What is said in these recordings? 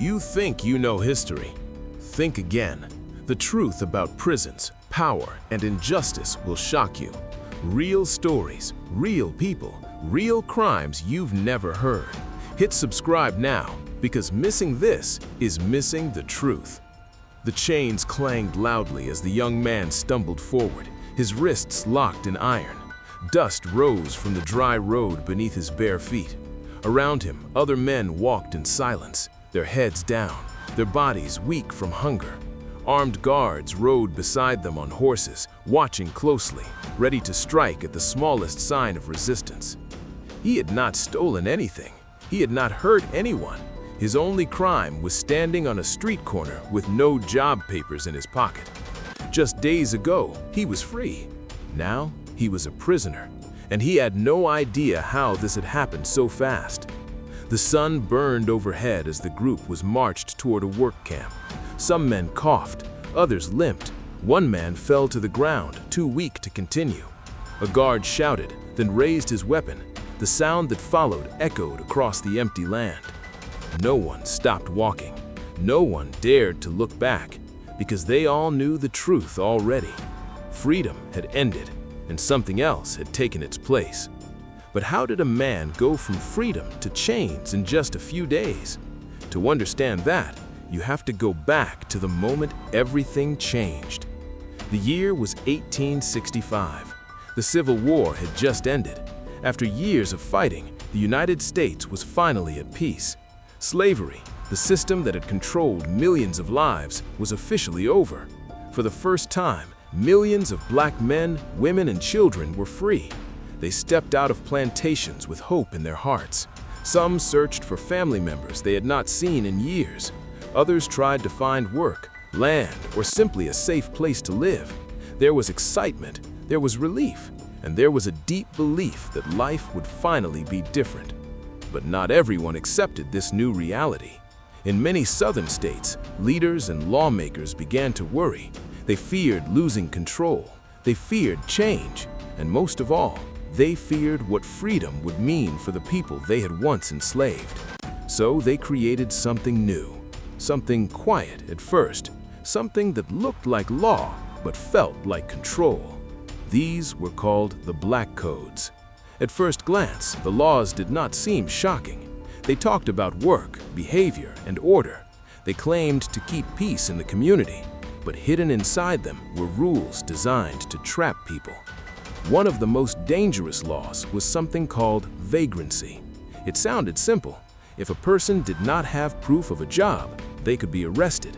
You think you know history? Think again. The truth about prisons, power, and injustice will shock you. Real stories, real people, real crimes you've never heard. Hit subscribe now, because missing this is missing the truth. The chains clanged loudly as the young man stumbled forward, his wrists locked in iron. Dust rose from the dry road beneath his bare feet. Around him, other men walked in silence, their heads down, their bodies weak from hunger. Armed guards rode beside them on horses, watching closely, ready to strike at the smallest sign of resistance. He had not stolen anything. He had not hurt anyone. His only crime was standing on a street corner with no job papers in his pocket. Just days ago, he was free. Now, he was a prisoner, and he had no idea how this had happened so fast. The sun burned overhead as the group was marched toward a work camp. Some men coughed, others limped. One man fell to the ground, too weak to continue. A guard shouted, then raised his weapon. The sound that followed echoed across the empty land. No one stopped walking. No one dared to look back, because they all knew the truth already. Freedom had ended, and something else had taken its place. But how did a man go from freedom to chains in just a few days? To understand that, you have to go back to the moment everything changed. The year was 1865. The Civil War had just ended. After years of fighting, the United States was finally at peace. Slavery, the system that had controlled millions of lives, was officially over. For the first time, millions of black men, women, and children were free. They stepped out of plantations with hope in their hearts. Some searched for family members they had not seen in years. Others tried to find work, land, or simply a safe place to live. There was excitement, there was relief, and there was a deep belief that life would finally be different. But not everyone accepted this new reality. In many southern states, leaders and lawmakers began to worry. They feared losing control. They feared change. And most of all, they feared what freedom would mean for the people they had once enslaved. So they created something new. Something quiet at first, something that looked like law but felt like control. These were called the Black Codes. At first glance, the laws did not seem shocking. They talked about work, behavior, and order. They claimed to keep peace in the community, but hidden inside them were rules designed to trap people. One of the most dangerous laws was something called vagrancy. It sounded simple. If a person did not have proof of a job, they could be arrested.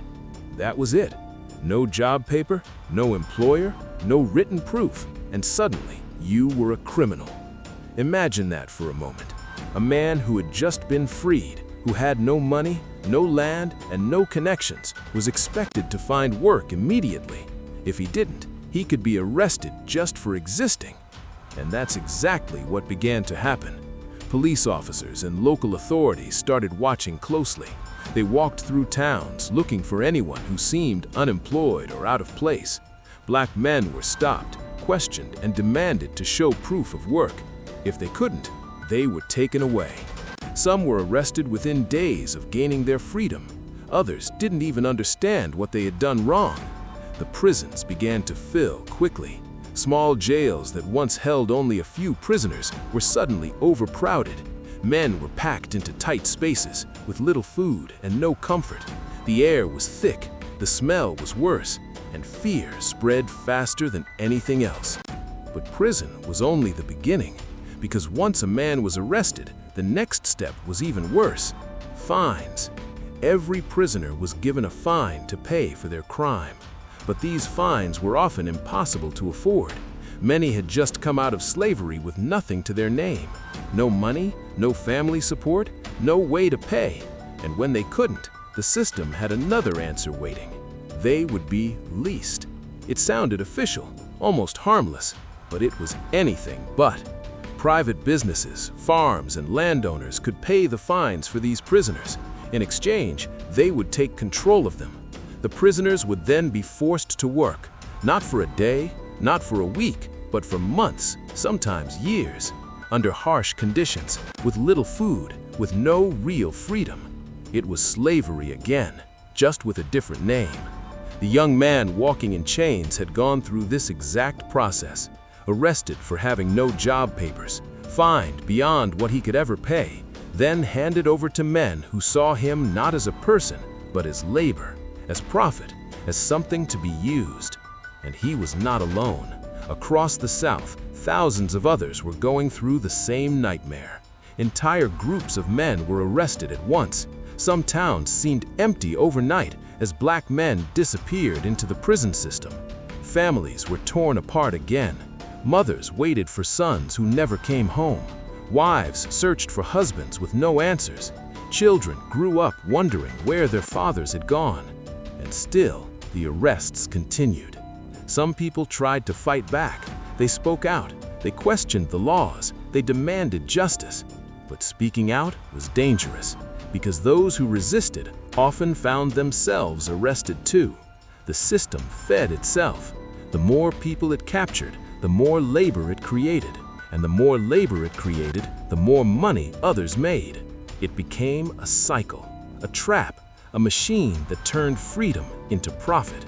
That was it. No job paper, no employer, no written proof, and suddenly you were a criminal. Imagine that for a moment. A man who had just been freed, who had no money, no land, and no connections, was expected to find work immediately. If he didn't, he could be arrested just for existing. And that's exactly what began to happen. Police officers and local authorities started watching closely. They walked through towns looking for anyone who seemed unemployed or out of place. Black men were stopped, questioned, and demanded to show proof of work. If they couldn't, they were taken away. Some were arrested within days of gaining their freedom. Others didn't even understand what they had done wrong. The prisons began to fill quickly. Small jails that once held only a few prisoners were suddenly overcrowded. Men were packed into tight spaces with little food and no comfort. The air was thick, the smell was worse, and fear spread faster than anything else. But prison was only the beginning, because once a man was arrested, the next step was even worse: fines. Every prisoner was given a fine to pay for their crime. But these fines were often impossible to afford. Many had just come out of slavery with nothing to their name. No money, no family support, no way to pay. And when they couldn't, the system had another answer waiting. They would be leased. It sounded official, almost harmless, but it was anything but. Private businesses, farms, and landowners could pay the fines for these prisoners. In exchange, they would take control of them. The prisoners would then be forced to work, not for a day, not for a week, but for months, sometimes years, under harsh conditions, with little food, with no real freedom. It was slavery again, just with a different name. The young man walking in chains had gone through this exact process, arrested for having no job papers, fined beyond what he could ever pay, then handed over to men who saw him not as a person, but as labor, as profit, as something to be used. And he was not alone. Across the South, thousands of others were going through the same nightmare. Entire groups of men were arrested at once. Some towns seemed empty overnight as black men disappeared into the prison system. Families were torn apart again. Mothers waited for sons who never came home. Wives searched for husbands with no answers. Children grew up wondering where their fathers had gone. And still, the arrests continued. Some people tried to fight back. They spoke out. They questioned the laws. They demanded justice. But speaking out was dangerous, because those who resisted often found themselves arrested too. The system fed itself. The more people it captured, the more labor it created. And the more labor it created, the more money others made. It became a cycle, a trap, a machine that turned freedom into profit.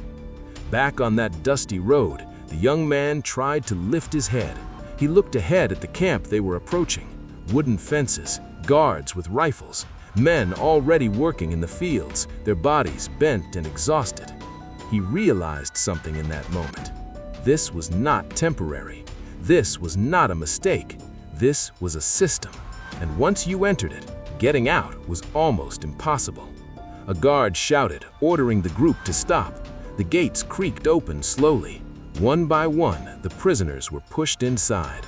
Back on that dusty road, the young man tried to lift his head. He looked ahead at the camp they were approaching. Wooden fences, guards with rifles, men already working in the fields, their bodies bent and exhausted. He realized something in that moment. This was not temporary. This was not a mistake. This was a system. And once you entered it, getting out was almost impossible. A guard shouted, ordering the group to stop. The gates creaked open slowly. One by one, the prisoners were pushed inside.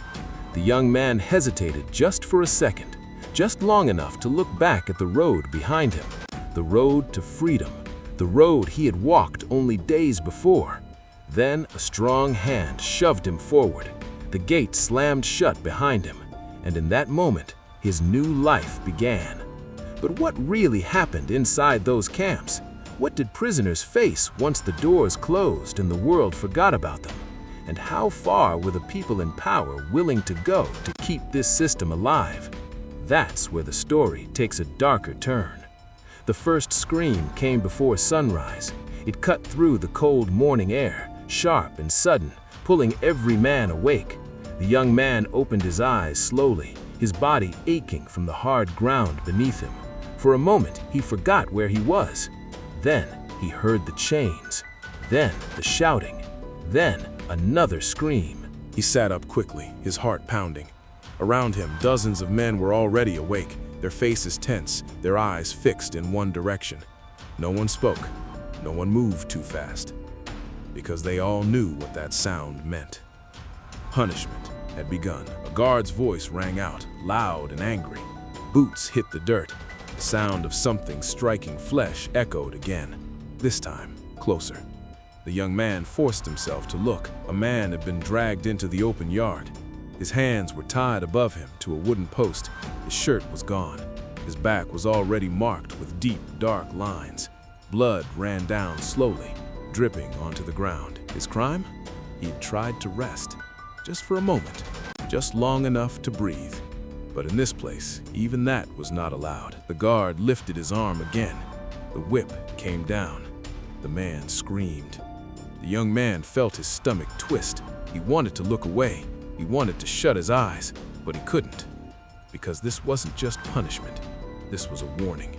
The young man hesitated just for a second, just long enough to look back at the road behind him, the road to freedom, the road he had walked only days before. Then a strong hand shoved him forward. The gate slammed shut behind him, and in that moment, his new life began. But what really happened inside those camps? What did prisoners face once the doors closed and the world forgot about them? And how far were the people in power willing to go to keep this system alive? That's where the story takes a darker turn. The first scream came before sunrise. It cut through the cold morning air, sharp and sudden, pulling every man awake. The young man opened his eyes slowly, his body aching from the hard ground beneath him. For a moment, he forgot where he was. Then he heard the chains, then the shouting, then another scream. He sat up quickly, his heart pounding. Around him, dozens of men were already awake, their faces tense, their eyes fixed in one direction. No one spoke, no one moved too fast, because they all knew what that sound meant. Punishment had begun. A guard's voice rang out, loud and angry. Boots hit the dirt. The sound of something striking flesh echoed again, this time closer. The young man forced himself to look. A man had been dragged into the open yard. His hands were tied above him to a wooden post. His shirt was gone. His back was already marked with deep, dark lines. Blood ran down slowly, dripping onto the ground. His crime? He'd tried to rest, just for a moment, just long enough to breathe. But in this place, even that was not allowed. The guard lifted his arm again. The whip came down. The man screamed. The young man felt his stomach twist. He wanted to look away. He wanted to shut his eyes, but he couldn't. Because this wasn't just punishment. This was a warning,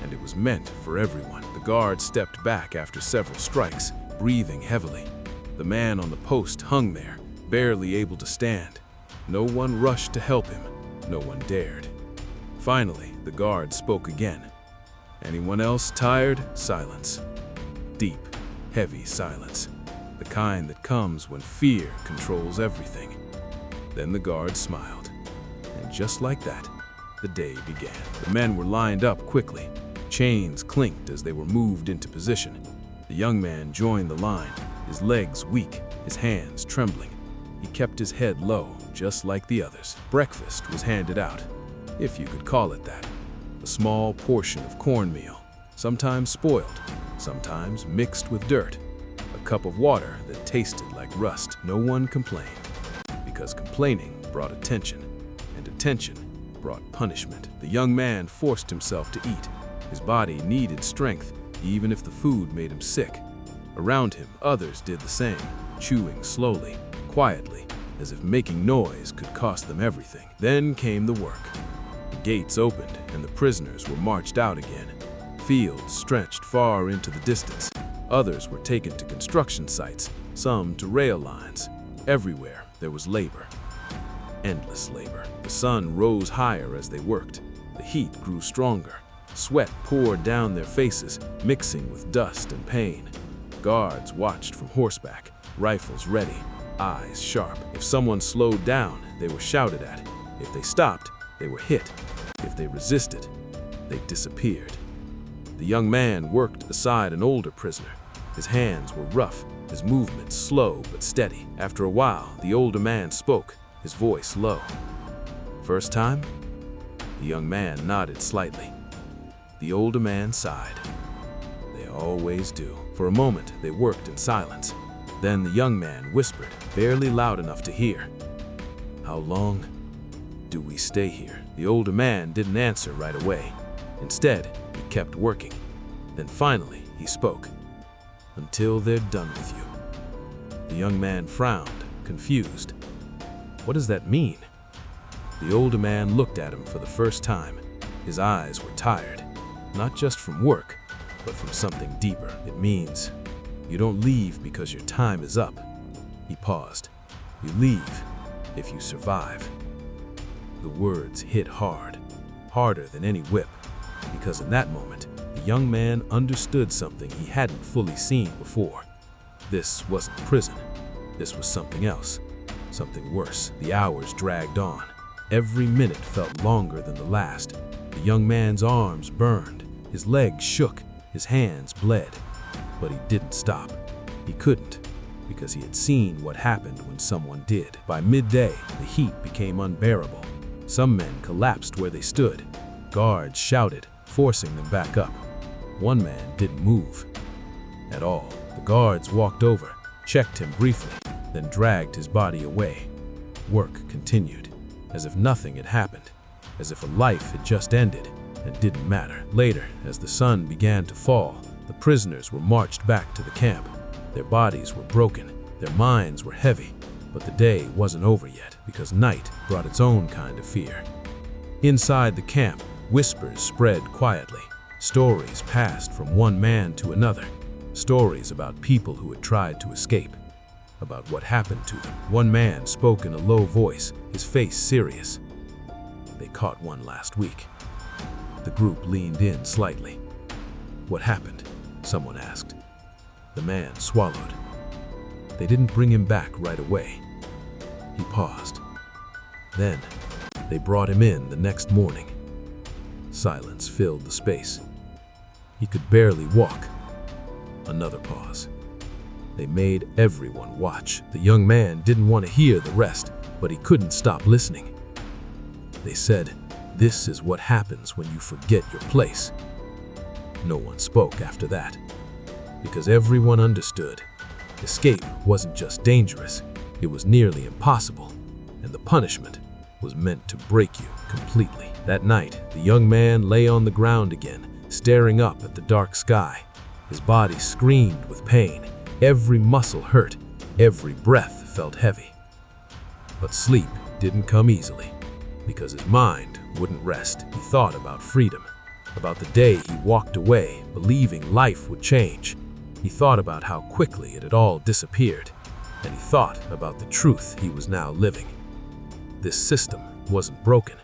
and it was meant for everyone. The guard stepped back after several strikes, breathing heavily. The man on the post hung there, barely able to stand. No one rushed to help him. No one dared. Finally, the guard spoke again. Anyone else tired? Silence. Deep, heavy silence. The kind that comes when fear controls everything. Then the guard smiled. And just like that, the day began. The men were lined up quickly. Chains clinked as they were moved into position. The young man joined the line, his legs weak, his hands trembling. He kept his head low, just like the others. Breakfast was handed out, if you could call it that. A small portion of cornmeal, sometimes spoiled, sometimes mixed with dirt. A cup of water that tasted like rust. No one complained, because complaining brought attention, and attention brought punishment. The young man forced himself to eat. His body needed strength, even if the food made him sick. Around him, others did the same, chewing slowly, quietly, as if making noise could cost them everything. Then came the work. The gates opened, and the prisoners were marched out again. Fields stretched far into the distance. Others were taken to construction sites, some to rail lines. Everywhere there was labor. Endless labor. The sun rose higher as they worked. The heat grew stronger. Sweat poured down their faces, mixing with dust and pain. Guards watched from horseback, rifles ready, eyes sharp. If someone slowed down, they were shouted at. If they stopped, they were hit. If they resisted, they disappeared. The young man worked beside an older prisoner. His hands were rough, his movements slow but steady. After a while, the older man spoke, his voice low. "First time?" The young man nodded slightly. The older man sighed. "They always do." For a moment, they worked in silence. Then the young man whispered, barely loud enough to hear, "How long do we stay here?" The older man didn't answer right away. Instead, he kept working. Then finally, he spoke, "Until they're done with you." The young man frowned, confused. "What does that mean?" The older man looked at him for the first time. His eyes were tired, not just from work, but from something deeper. "It means you don't leave because your time is up." He paused. "You leave if you survive." The words hit hard, harder than any whip, because in that moment, the young man understood something he hadn't fully seen before. This wasn't prison. This was something else, something worse. The hours dragged on. Every minute felt longer than the last. The young man's arms burned, his legs shook, his hands bled. But he didn't stop. He couldn't, because he had seen what happened when someone did. By midday, the heat became unbearable. Some men collapsed where they stood. Guards shouted, forcing them back up. One man didn't move at all. The guards walked over, checked him briefly, then dragged his body away. Work continued, as if nothing had happened, as if a life had just ended and didn't matter. Later, as the sun began to fall, the prisoners were marched back to the camp. Their bodies were broken, their minds were heavy, but the day wasn't over yet, because night brought its own kind of fear. Inside the camp, whispers spread quietly. Stories passed from one man to another. Stories about people who had tried to escape, about what happened to them. One man spoke in a low voice, his face serious. "They caught one last week." The group leaned in slightly. "What happened?" someone asked. The man swallowed. "They didn't bring him back right away." He paused. "Then, they brought him in the next morning." Silence filled the space. He could barely walk. Another pause. "They made everyone watch." The young man didn't want to hear the rest, but he couldn't stop listening. "They said, 'This is what happens when you forget your place.'" No one spoke after that, because everyone understood. Escape wasn't just dangerous, it was nearly impossible, and the punishment was meant to break you completely. That night, the young man lay on the ground again, staring up at the dark sky. His body screamed with pain. Every muscle hurt. Every breath felt heavy. But sleep didn't come easily, because his mind wouldn't rest. He thought about freedom, about the day he walked away, believing life would change. He thought about how quickly it had all disappeared, and he thought about the truth he was now living. This system wasn't broken.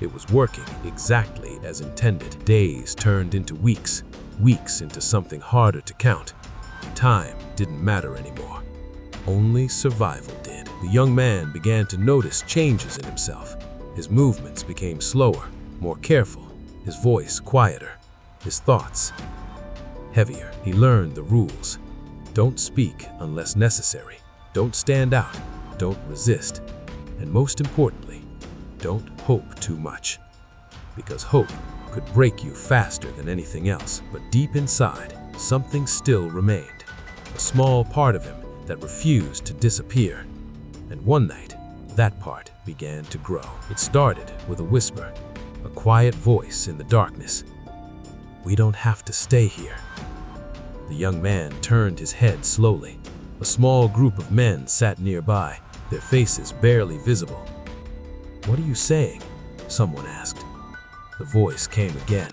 It was working exactly as intended. Days turned into weeks, weeks into something harder to count. Time didn't matter anymore. Only survival did. The young man began to notice changes in himself. His movements became slower, more careful, his voice quieter, his thoughts heavier. He learned the rules. Don't speak unless necessary. Don't stand out. Don't resist. And most importantly, don't hope too much. Because hope could break you faster than anything else. But deep inside, something still remained. A small part of him that refused to disappear. And one night, that part began to grow. It started with a whisper, a quiet voice in the darkness. we don't have to stay here." The young man turned his head slowly. A small group of men sat nearby, their faces barely visible. "What are you saying?" someone asked. The voice came again.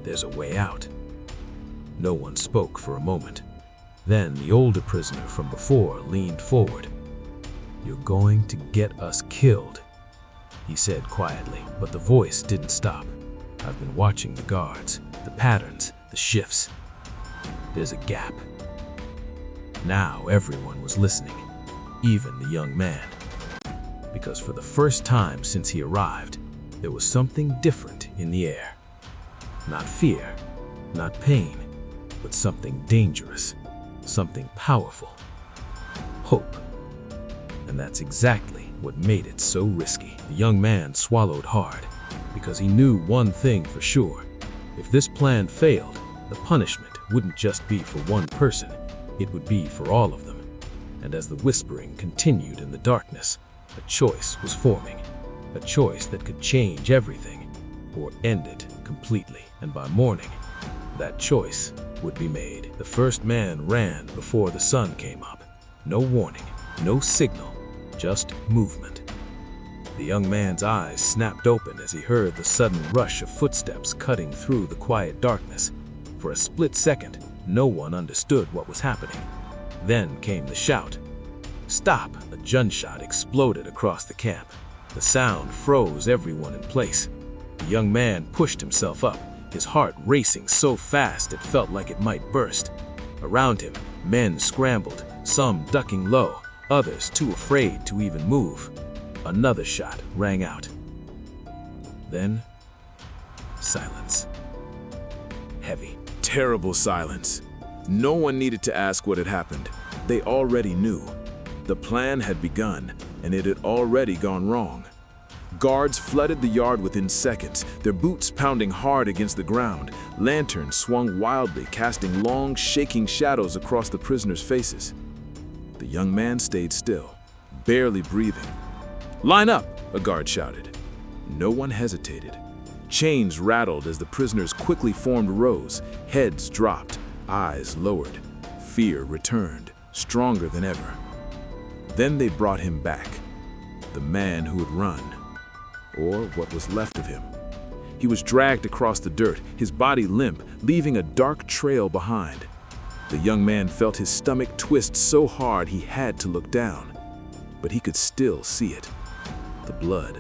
"There's a way out." No one spoke for a moment. Then the older prisoner from before leaned forward. "You're going to get us killed," he said quietly, but the voice didn't stop. "I've been watching the guards, the patterns, the shifts. There's a gap." Now everyone was listening, even the young man. Because for the first time since he arrived, there was something different in the air. Not fear, not pain, but something dangerous, something powerful. Hope. And that's exactly what made it so risky. The young man swallowed hard, because he knew one thing for sure. If this plan failed, the punishment wouldn't just be for one person, it would be for all of them. And as the whispering continued in the darkness, a choice was forming. A choice that could change everything, or end it completely. And by morning, that choice would be made. The first man ran before the sun came up. No warning, no signal, just movement. The young man's eyes snapped open as he heard the sudden rush of footsteps cutting through the quiet darkness. For a split second, no one understood what was happening. Then came the shout. "Stop!" A gunshot exploded across the camp. The sound froze everyone in place. The young man pushed himself up, his heart racing so fast it felt like it might burst. Around him, men scrambled, some ducking low, others too afraid to even move. Another shot rang out. Then, silence. Heavy. Terrible silence. No one needed to ask what had happened. They already knew. The plan had begun, and it had already gone wrong. Guards flooded the yard within seconds, their boots pounding hard against the ground. Lanterns swung wildly, casting long, shaking shadows across the prisoners' faces. The young man stayed still, barely breathing. "Line up!" a guard shouted. No one hesitated. Chains rattled as the prisoners quickly formed rows, heads dropped, eyes lowered. Fear returned, stronger than ever. Then they brought him back, the man who had run, or what was left of him. He was dragged across the dirt, his body limp, leaving a dark trail behind. The young man felt his stomach twist so hard he had to look down, but he could still see it. The blood,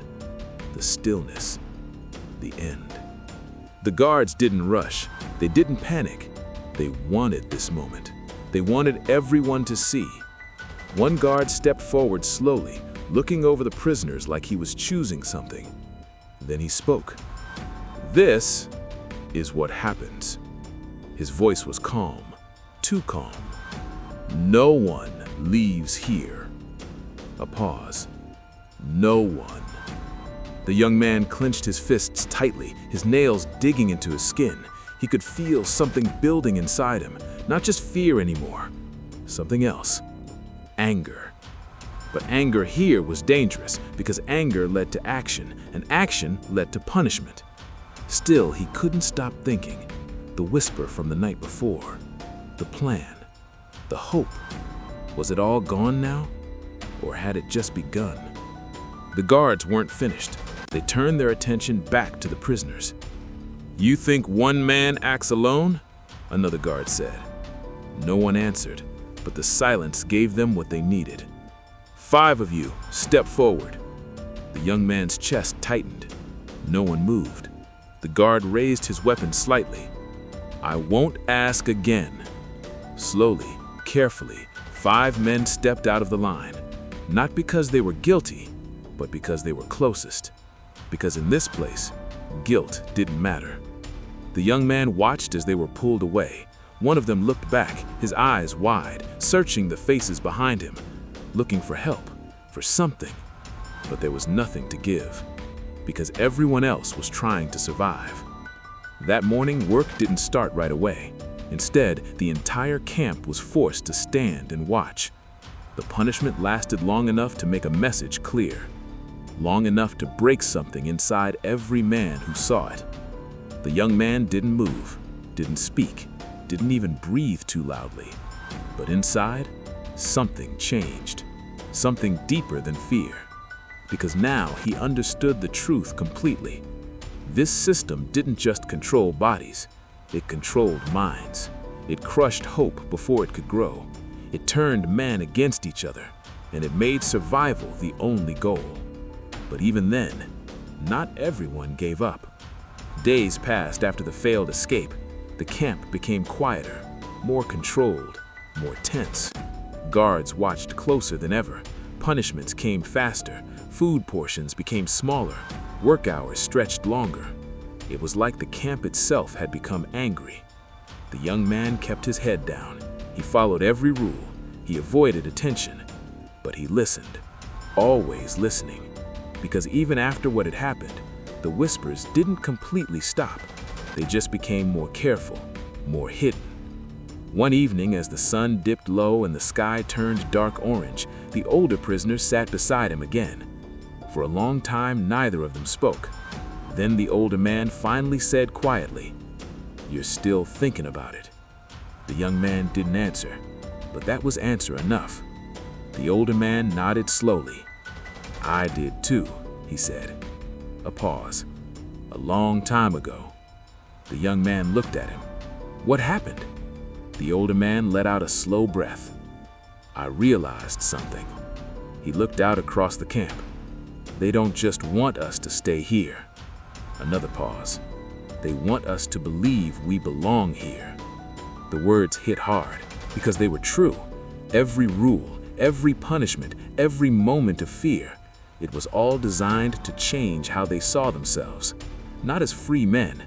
the stillness, the end. The guards didn't rush, they didn't panic. They wanted this moment. They wanted everyone to see. One guard stepped forward slowly, looking over the prisoners like he was choosing something. Then he spoke. "This is what happens." His voice was calm, too calm. "No one leaves here." A pause. "No one." The young man clenched his fists tightly, his nails digging into his skin. He could feel something building inside him, not just fear anymore, something else. Anger. But anger here was dangerous because anger led to action, and action led to punishment. Still, he couldn't stop thinking. The whisper from the night before, the plan, the hope. Was it all gone now? Or had it just begun? The guards weren't finished. They turned their attention back to the prisoners. "You think one man acts alone?" another guard said. No one answered, but the silence gave them what they needed. "5 of you, step forward." The young man's chest tightened. No one moved. The guard raised his weapon slightly. "I won't ask again." Slowly, carefully, 5 men stepped out of the line. Not because they were guilty, but because they were closest. Because in this place, guilt didn't matter. The young man watched as they were pulled away. One of them looked back, his eyes wide, searching the faces behind him, looking for help, for something. But there was nothing to give, because everyone else was trying to survive. That morning, work didn't start right away. Instead, the entire camp was forced to stand and watch. The punishment lasted long enough to make a message clear, long enough to break something inside every man who saw it. The young man didn't move, didn't speak, didn't even breathe too loudly. But inside, something changed. Something deeper than fear. Because now he understood the truth completely. This system didn't just control bodies, it controlled minds. It crushed hope before it could grow. It turned men against each other, and it made survival the only goal. But even then, not everyone gave up. Days passed after the failed escape. The camp became quieter, more controlled, more tense. Guards watched closer than ever. Punishments came faster. Food portions became smaller. Work hours stretched longer. It was like the camp itself had become angry. The young man kept his head down. He followed every rule. He avoided attention. But he listened, always listening. Because even after what had happened, the whispers didn't completely stop. They just became more careful, more hidden. One evening, as the sun dipped low and the sky turned dark orange, the older prisoner sat beside him again. For a long time, neither of them spoke. Then the older man finally said quietly, "You're still thinking about it." The young man didn't answer, but that was answer enough. The older man nodded slowly. "I did too," he said. A pause. "A long time ago." The young man looked at him. "What happened?" The older man let out a slow breath. "I realized something." He looked out across the camp. "They don't just want us to stay here." Another pause. "They want us to believe we belong here." The words hit hard because they were true. Every rule, every punishment, every moment of fear, it was all designed to change how they saw themselves. Not as free men,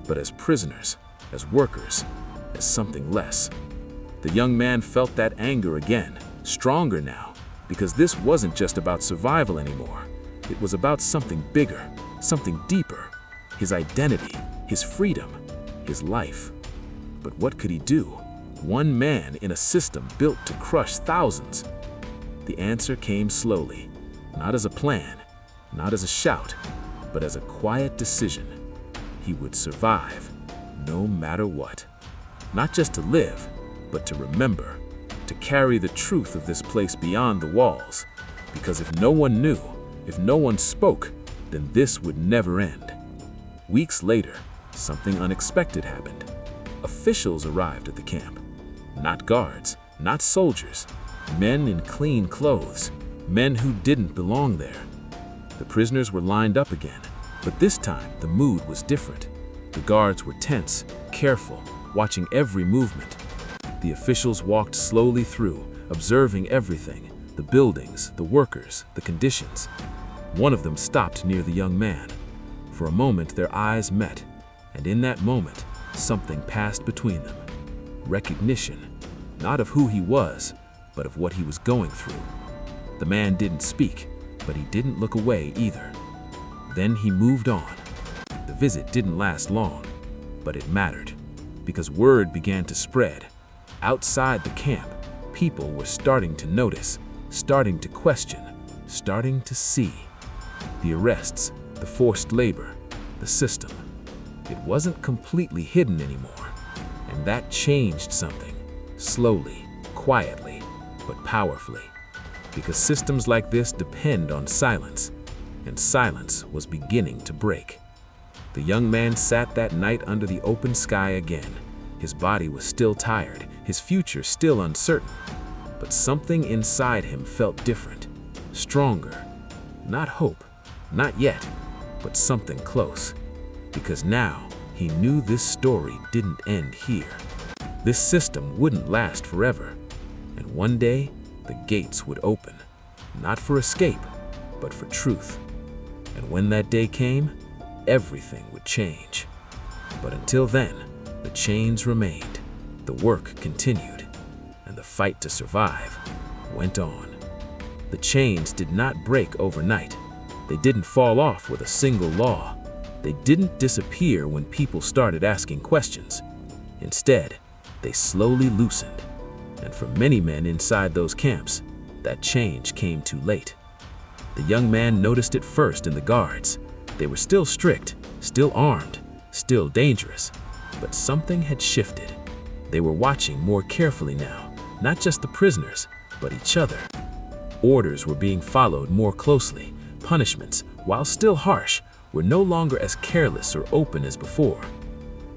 but as prisoners, as workers, as something less. The young man felt that anger again, stronger now, because this wasn't just about survival anymore. It was about something bigger, something deeper. His identity, his freedom, his life. But what could he do? One man in a system built to crush thousands. The answer came slowly, not as a plan, not as a shout, but as a quiet decision. He would survive, no matter what. Not just to live, but to remember, to carry the truth of this place beyond the walls. Because if no one knew, if no one spoke, then this would never end. Weeks later, something unexpected happened. Officials arrived at the camp. Not guards, not soldiers, men in clean clothes, men who didn't belong there. The prisoners were lined up again, but this time the mood was different. The guards were tense, careful, watching every movement. The officials walked slowly through, observing everything, the buildings, the workers, the conditions. One of them stopped near the young man. For a moment their eyes met, and in that moment, something passed between them. Recognition, not of who he was, but of what he was going through. The man didn't speak, but he didn't look away either. Then he moved on. The visit didn't last long, but it mattered, because word began to spread. Outside the camp, people were starting to notice, starting to question, starting to see. The arrests, the forced labor, the system. It wasn't completely hidden anymore, and that changed something, slowly, quietly, but powerfully. Because systems like this depend on silence, and silence was beginning to break. The young man sat that night under the open sky again. His body was still tired, his future still uncertain, but something inside him felt different, stronger. Not hope, not yet, but something close. Because now he knew this story didn't end here. This system wouldn't last forever, and one day the gates would open, not for escape, but for truth. And when that day came, everything would change. But until then, the chains remained, the work continued, and the fight to survive went on. The chains did not break overnight. They didn't fall off with a single law. They didn't disappear when people started asking questions. Instead, they slowly loosened. And for many men inside those camps, that change came too late. The young man noticed it first in the guards. They were still strict, still armed, still dangerous, but something had shifted. They were watching more carefully now, not just the prisoners, but each other. Orders were being followed more closely. Punishments, while still harsh, were no longer as careless or open as before.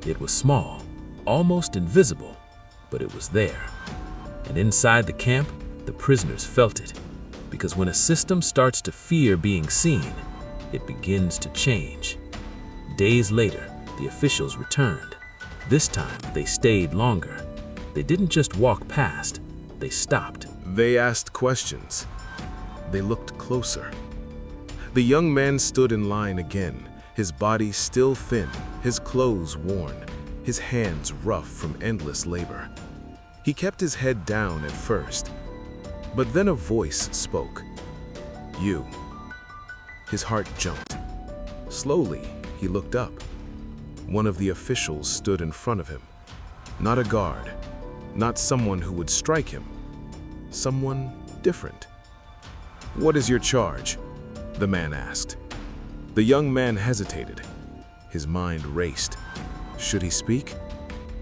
It was small, almost invisible, but it was there. And inside the camp, the prisoners felt it. Because when a system starts to fear being seen, it begins to change. Days later, the officials returned. This time, they stayed longer. They didn't just walk past, they stopped. They asked questions. They looked closer. The young man stood in line again, his body still thin, his clothes worn, his hands rough from endless labor. He kept his head down at first, but then a voice spoke. "You." His heart jumped. Slowly, he looked up. One of the officials stood in front of him. Not a guard, not someone who would strike him. Someone different. "What is your charge?" the man asked. The young man hesitated. His mind raced. Should he speak?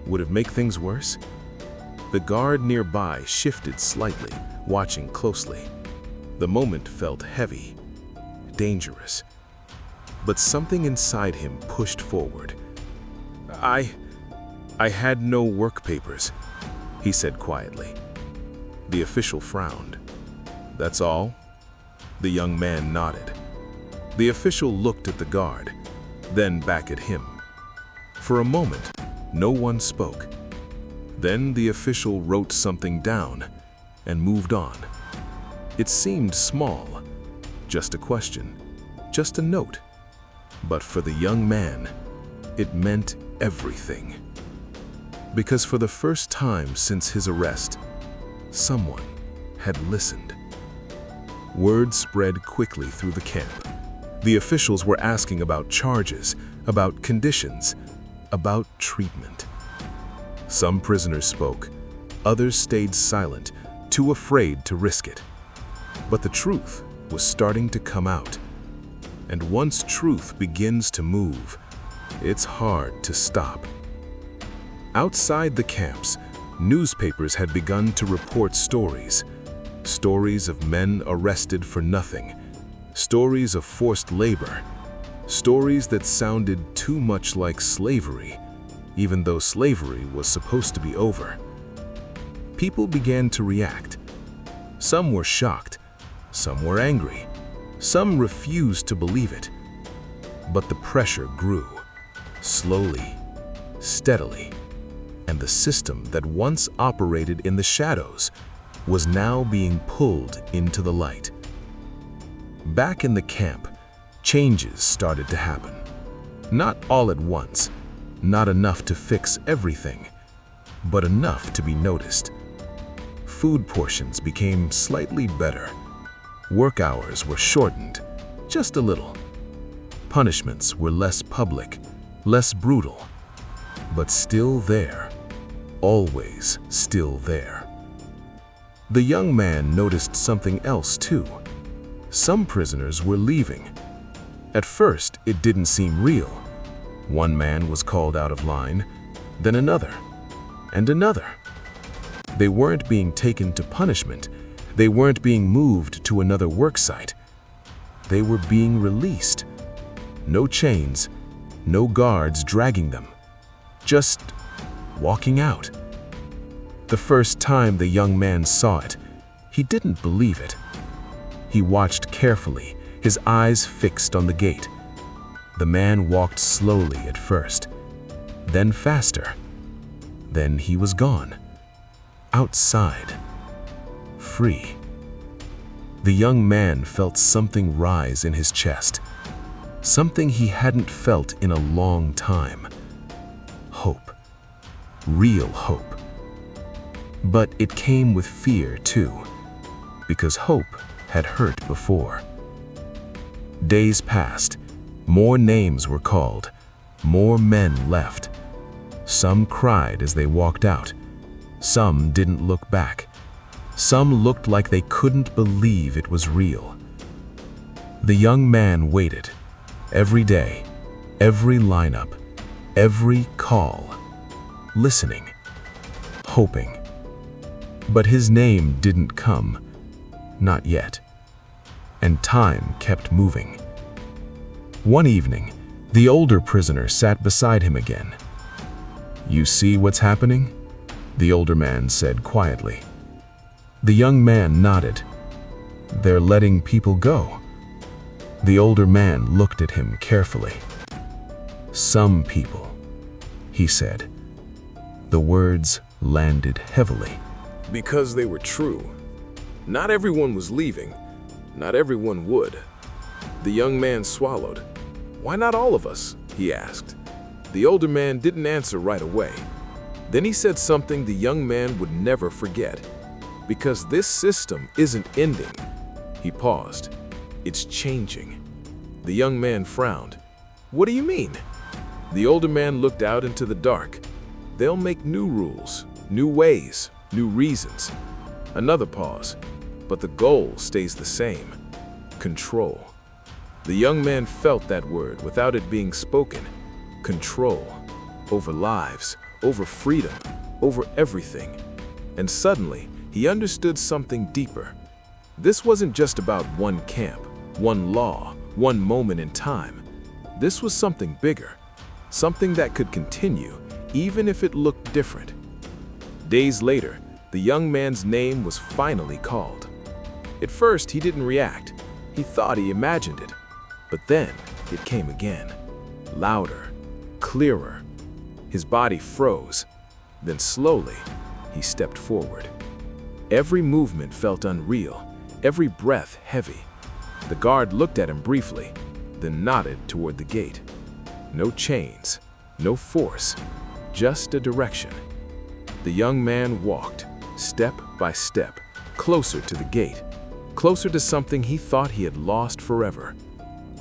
Would it make things worse? The guard nearby shifted slightly, watching closely. The moment felt heavy, dangerous. But something inside him pushed forward. I had no work papers," he said quietly. The official frowned. "That's all?" The young man nodded. The official looked at the guard, then back at him. For a moment, no one spoke. Then the official wrote something down and moved on. It seemed small, just a question, just a note. But for the young man, it meant everything. Because for the first time since his arrest, someone had listened. Word spread quickly through the camp. The officials were asking about charges, about conditions, about treatment. Some prisoners spoke, others stayed silent, too afraid to risk it. But the truth was starting to come out. And once truth begins to move, it's hard to stop. Outside the camps, newspapers had begun to report stories. Stories of men arrested for nothing. Stories of forced labor. Stories that sounded too much like slavery, even though slavery was supposed to be over. People began to react. Some were shocked, some were angry, some refused to believe it. But the pressure grew, slowly, steadily, and the system that once operated in the shadows was now being pulled into the light. Back in the camp, changes started to happen. Not all at once, not enough to fix everything, but enough to be noticed. Food portions became slightly better. Work hours were shortened, just a little. Punishments were less public, less brutal, but still there, always still there. The young man noticed something else too. Some prisoners were leaving. At first, it didn't seem real. One man was called out of line, then another, and another. They weren't being taken to punishment. They weren't being moved to another work site. They were being released. No chains, no guards dragging them. Just walking out. The first time the young man saw it, he didn't believe it. He watched carefully, his eyes fixed on the gate. The man walked slowly at first, then faster. Then he was gone. Outside. Free. The young man felt something rise in his chest. Something he hadn't felt in a long time. Hope. Real hope. But it came with fear too, because hope had hurt before. Days passed. More names were called. More men left. Some cried as they walked out. Some didn't look back. Some looked like they couldn't believe it was real. The young man waited. Every day, every lineup, every call, listening, hoping. But his name didn't come, not yet, and time kept moving. One evening, the older prisoner sat beside him again. "You see what's happening?" the older man said quietly. The young man nodded. "They're letting people go." The older man looked at him carefully. "Some people," he said. The words landed heavily. Because they were true. Not everyone was leaving. Not everyone would. The young man swallowed. "Why not all of us?" he asked. The older man didn't answer right away. Then he said something the young man would never forget. "Because this system isn't ending." He paused. "It's changing." The young man frowned. "What do you mean?" The older man looked out into the dark. "They'll make new rules, new ways, new reasons." Another pause. "But the goal stays the same. Control." The young man felt that word without it being spoken. Control. Over lives, over freedom, over everything. And suddenly, he understood something deeper. This wasn't just about one camp, one law, one moment in time. This was something bigger. Something that could continue, even if it looked different. Days later, the young man's name was finally called. At first, he didn't react. He thought he imagined it. But then, it came again. Louder, clearer. His body froze. Then slowly, he stepped forward. Every movement felt unreal, every breath heavy. The guard looked at him briefly, then nodded toward the gate. No chains, no force, just a direction. The young man walked, step by step, closer to the gate, closer to something he thought he had lost forever.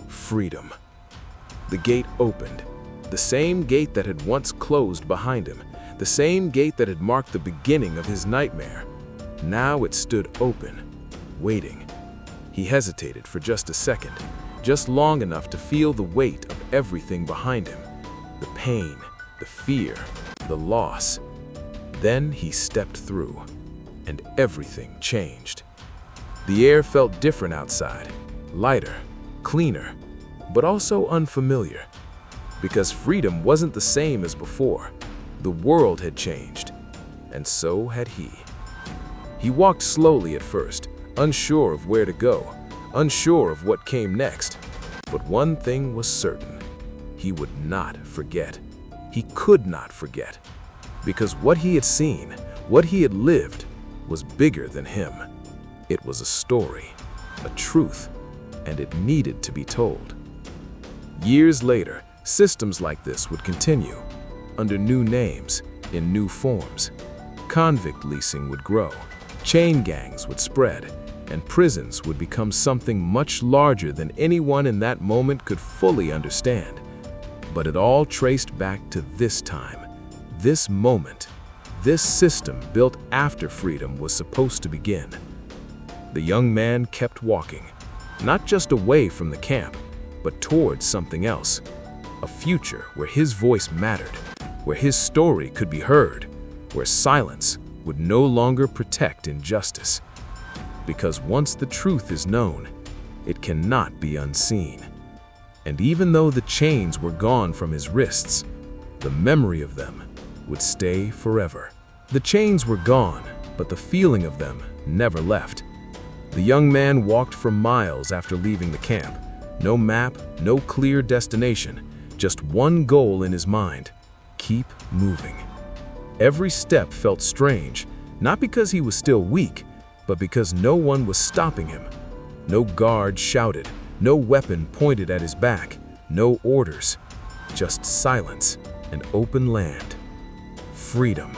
Freedom. The gate opened, the same gate that had once closed behind him, the same gate that had marked the beginning of his nightmare. Now it stood open, waiting. He hesitated for just a second, just long enough to feel the weight of everything behind him. The pain, the fear, the loss. Then he stepped through, and everything changed. The air felt different outside, lighter, cleaner, but also unfamiliar. Because freedom wasn't the same as before. The world had changed, and so had he. He walked slowly at first, unsure of where to go, unsure of what came next. But one thing was certain. He would not forget. He could not forget. Because what he had seen, what he had lived, was bigger than him. It was a story, a truth, and it needed to be told. Years later, systems like this would continue, under new names, in new forms. Convict leasing would grow, chain gangs would spread, and prisons would become something much larger than anyone in that moment could fully understand. But it all traced back to this time, this moment, this system built after freedom was supposed to begin. The young man kept walking, not just away from the camp, but towards something else. A future where his voice mattered, where his story could be heard, where silence would no longer protect injustice. Because once the truth is known, it cannot be unseen. And even though the chains were gone from his wrists, the memory of them would stay forever. The chains were gone, but the feeling of them never left. The young man walked for miles after leaving the camp. No map, no clear destination, just one goal in his mind: keep moving. Every step felt strange, not because he was still weak, but because no one was stopping him. No guard shouted, no weapon pointed at his back, no orders, just silence and open land. Freedom.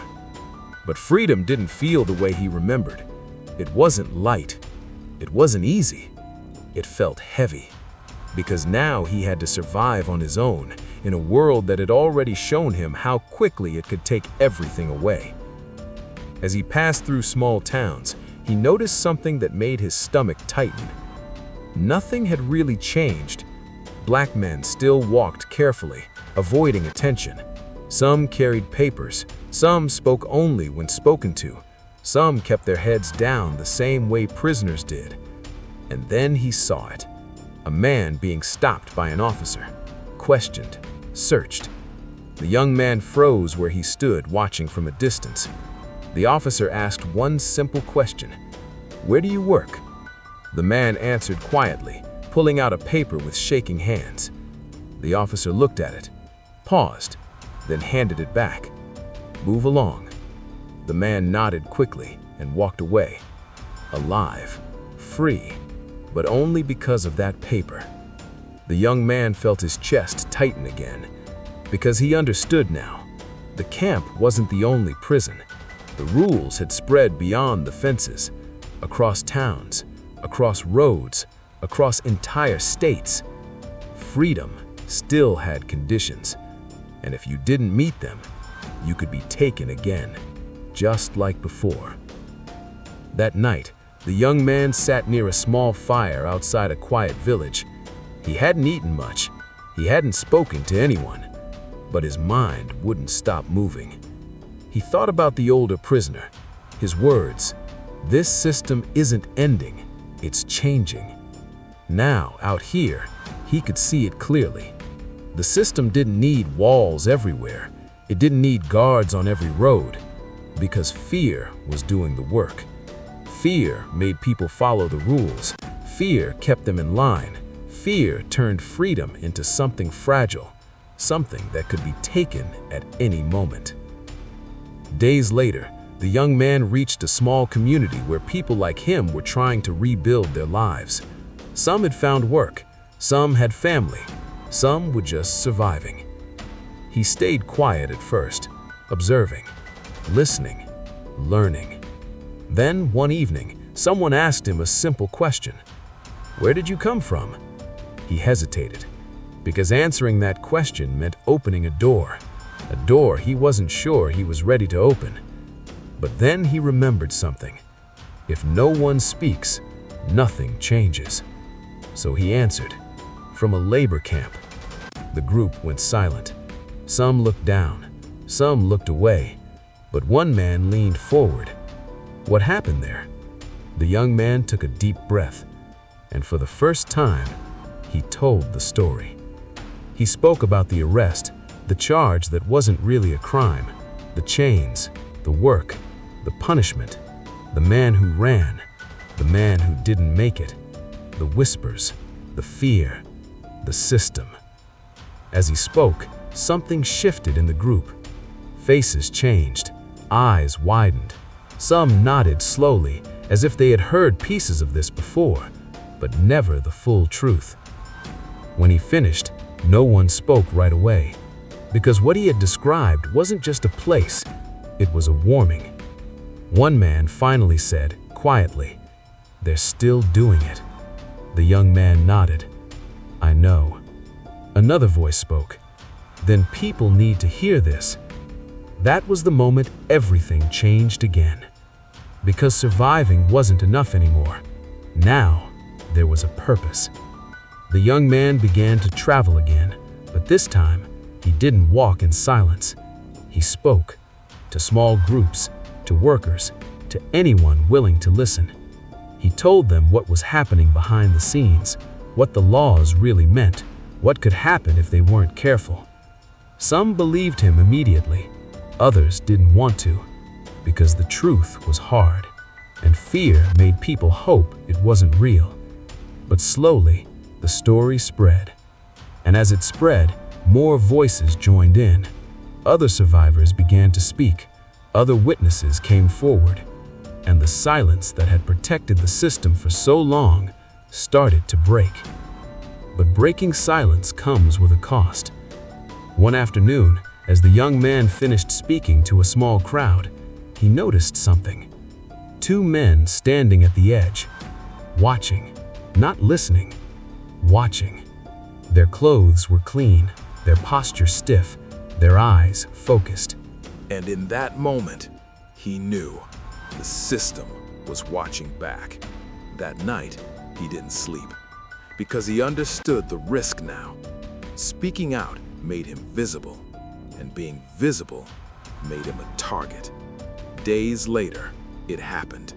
But freedom didn't feel the way he remembered. It wasn't light. It wasn't easy. It felt heavy. Because now he had to survive on his own in a world that had already shown him how quickly it could take everything away. As he passed through small towns, he noticed something that made his stomach tighten. Nothing had really changed. Black men still walked carefully, avoiding attention. Some carried papers, some spoke only when spoken to, some kept their heads down the same way prisoners did. And then he saw it. A man being stopped by an officer, questioned, searched. The young man froze where he stood, watching from a distance. The officer asked one simple question: "Where do you work?" The man answered quietly, pulling out a paper with shaking hands. The officer looked at it, paused, then handed it back. "Move along." The man nodded quickly and walked away. Alive, free, but only because of that paper. The young man felt his chest tighten again, because he understood now. The camp wasn't the only prison. The rules had spread beyond the fences, across towns, across roads, across entire states. Freedom still had conditions, and if you didn't meet them, you could be taken again, just like before. That night, the young man sat near a small fire outside a quiet village. He hadn't eaten much, he hadn't spoken to anyone, but his mind wouldn't stop moving. He thought about the older prisoner, his words, "This system isn't ending, it's changing." Now, out here, he could see it clearly. The system didn't need walls everywhere. It didn't need guards on every road, because fear was doing the work. Fear made people follow the rules. Fear kept them in line. Fear turned freedom into something fragile, something that could be taken at any moment. Days later, the young man reached a small community where people like him were trying to rebuild their lives. Some had found work, some had family, some were just surviving. He stayed quiet at first, observing, listening, learning. Then, one evening, someone asked him a simple question: "Where did you come from?" He hesitated, because answering that question meant opening a door he wasn't sure he was ready to open. But then he remembered something. If no one speaks, nothing changes. So he answered, "From a labor camp." The group went silent. Some looked down, some looked away, but one man leaned forward. "What happened there?" The young man took a deep breath, and for the first time, he told the story. He spoke about the arrest, the charge that wasn't really a crime, the chains, the work, the punishment, the man who ran, the man who didn't make it, the whispers, the fear, the system. As he spoke, something shifted in the group. Faces changed, eyes widened. Some nodded slowly, as if they had heard pieces of this before, but never the full truth. When he finished, no one spoke right away, because what he had described wasn't just a place, it was a warning. One man finally said, quietly, "They're still doing it." The young man nodded. "I know." Another voice spoke, "Then people need to hear this." That was the moment everything changed again. Because surviving wasn't enough anymore. Now, there was a purpose. The young man began to travel again, but this time, he didn't walk in silence. He spoke to small groups, to workers, to anyone willing to listen. He told them what was happening behind the scenes, what the laws really meant, what could happen if they weren't careful. Some believed him immediately, others didn't want to, because the truth was hard, and fear made people hope it wasn't real. But slowly, the story spread. And as it spread, more voices joined in. Other survivors began to speak. Other witnesses came forward. And the silence that had protected the system for so long started to break. But breaking silence comes with a cost. One afternoon, as the young man finished speaking to a small crowd, he noticed something. Two men standing at the edge, watching, not listening, watching. Their clothes were clean, their posture stiff, their eyes focused. And in that moment, he knew the system was watching back. That night, he didn't sleep, because he understood the risk now. Speaking out made him visible. and being visible made him a target. Days later, it happened.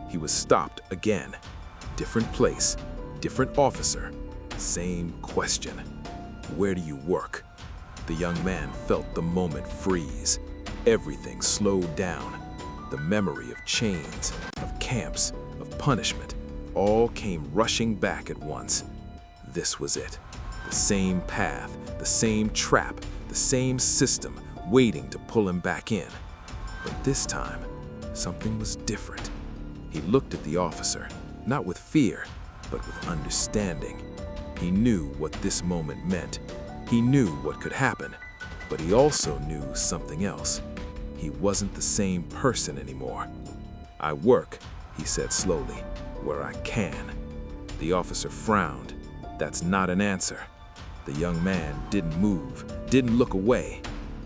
He was stopped again. Different place, different officer, same question. Where do you work? The young man felt the moment freeze. Everything slowed down. The memory of chains, of camps, of punishment, all came rushing back at once. This was it. The same path, the same trap, the same system waiting to pull him back in. But this time, something was different. He looked at the officer, not with fear, but with understanding. He knew what this moment meant. He knew what could happen, but he also knew something else. He wasn't the same person anymore. "I work," he said slowly, "where I can." The officer frowned. That's not an answer. The young man didn't move, didn't look away.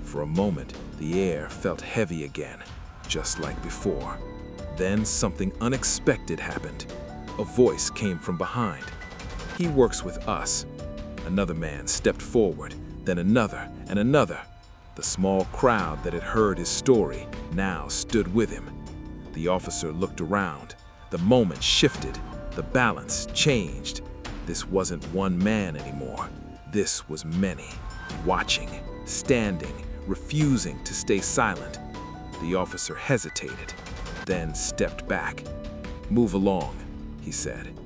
For a moment, the air felt heavy again, just like before. Then something unexpected happened. A voice came from behind. "He works with us." Another man stepped forward, then another and another. The small crowd that had heard his story now stood with him. The officer looked around. The moment shifted. The balance changed. This wasn't one man anymore. This was many, watching, standing, refusing to stay silent. The officer hesitated, then stepped back. "Move along," he said.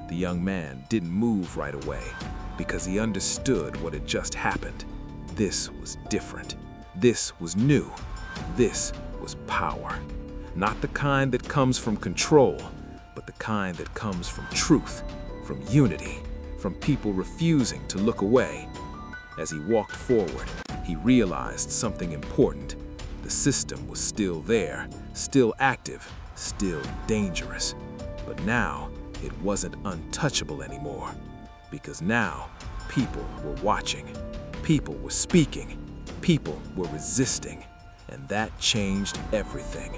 The young man didn't move right away because he understood what had just happened. This was different. This was new. This was power. Not the kind that comes from control, but the kind that comes from truth, from unity, from people refusing to look away. As he walked forward, he realized something important. The system was still there, still active, still dangerous. But now, it wasn't untouchable anymore. Because now, people were watching. People were speaking. People were resisting. And that changed everything.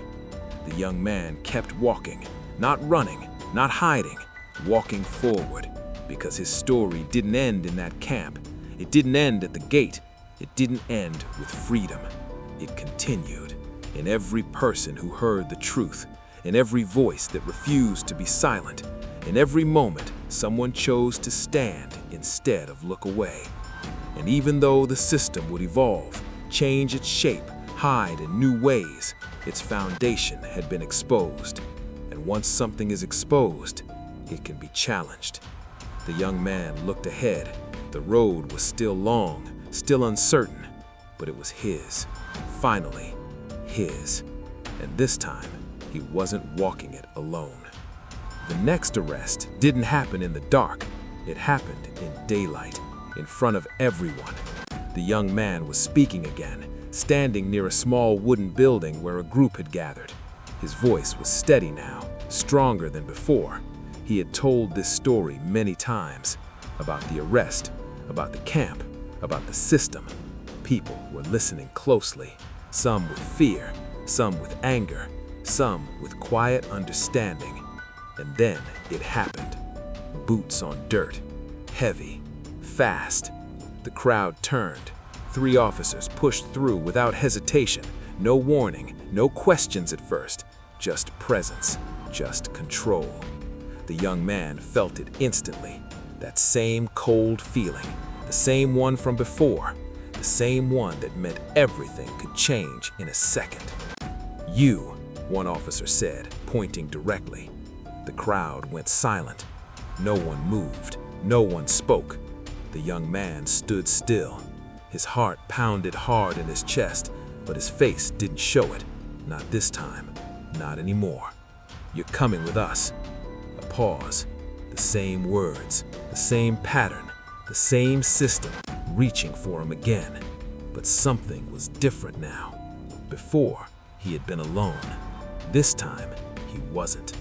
The young man kept walking, not running, not hiding, walking forward. Because his story didn't end in that camp. It didn't end at the gate. It didn't end with freedom. It continued in every person who heard the truth, in every voice that refused to be silent, in every moment someone chose to stand instead of look away. And even though the system would evolve, change its shape, hide in new ways, its foundation had been exposed. And once something is exposed, it can be challenged. The young man looked ahead. The road was still long, still uncertain, but it was his. Finally, his. And this time, he wasn't walking it alone. The next arrest didn't happen in the dark. It happened in daylight, in front of everyone. The young man was speaking again, standing near a small wooden building where a group had gathered. His voice was steady now, stronger than before. He had told this story many times, about the arrest, about the camp, about the system. People were listening closely, some with fear, some with anger, some with quiet understanding. And then it happened. Boots on dirt, heavy, fast. The crowd turned. 3 officers pushed through without hesitation, no warning, no questions at first, just presence, just control. The young man felt it instantly, that same cold feeling, the same one from before, the same one that meant everything could change in a second. "You," one officer said, pointing directly. The crowd went silent. No one moved, no one spoke. The young man stood still. His heart pounded hard in his chest, but his face didn't show it. Not this time, not anymore. "You're coming with us." A pause. The same words, the same pattern, the same system, reaching for him again. But something was different now. Before, he had been alone. This time, he wasn't.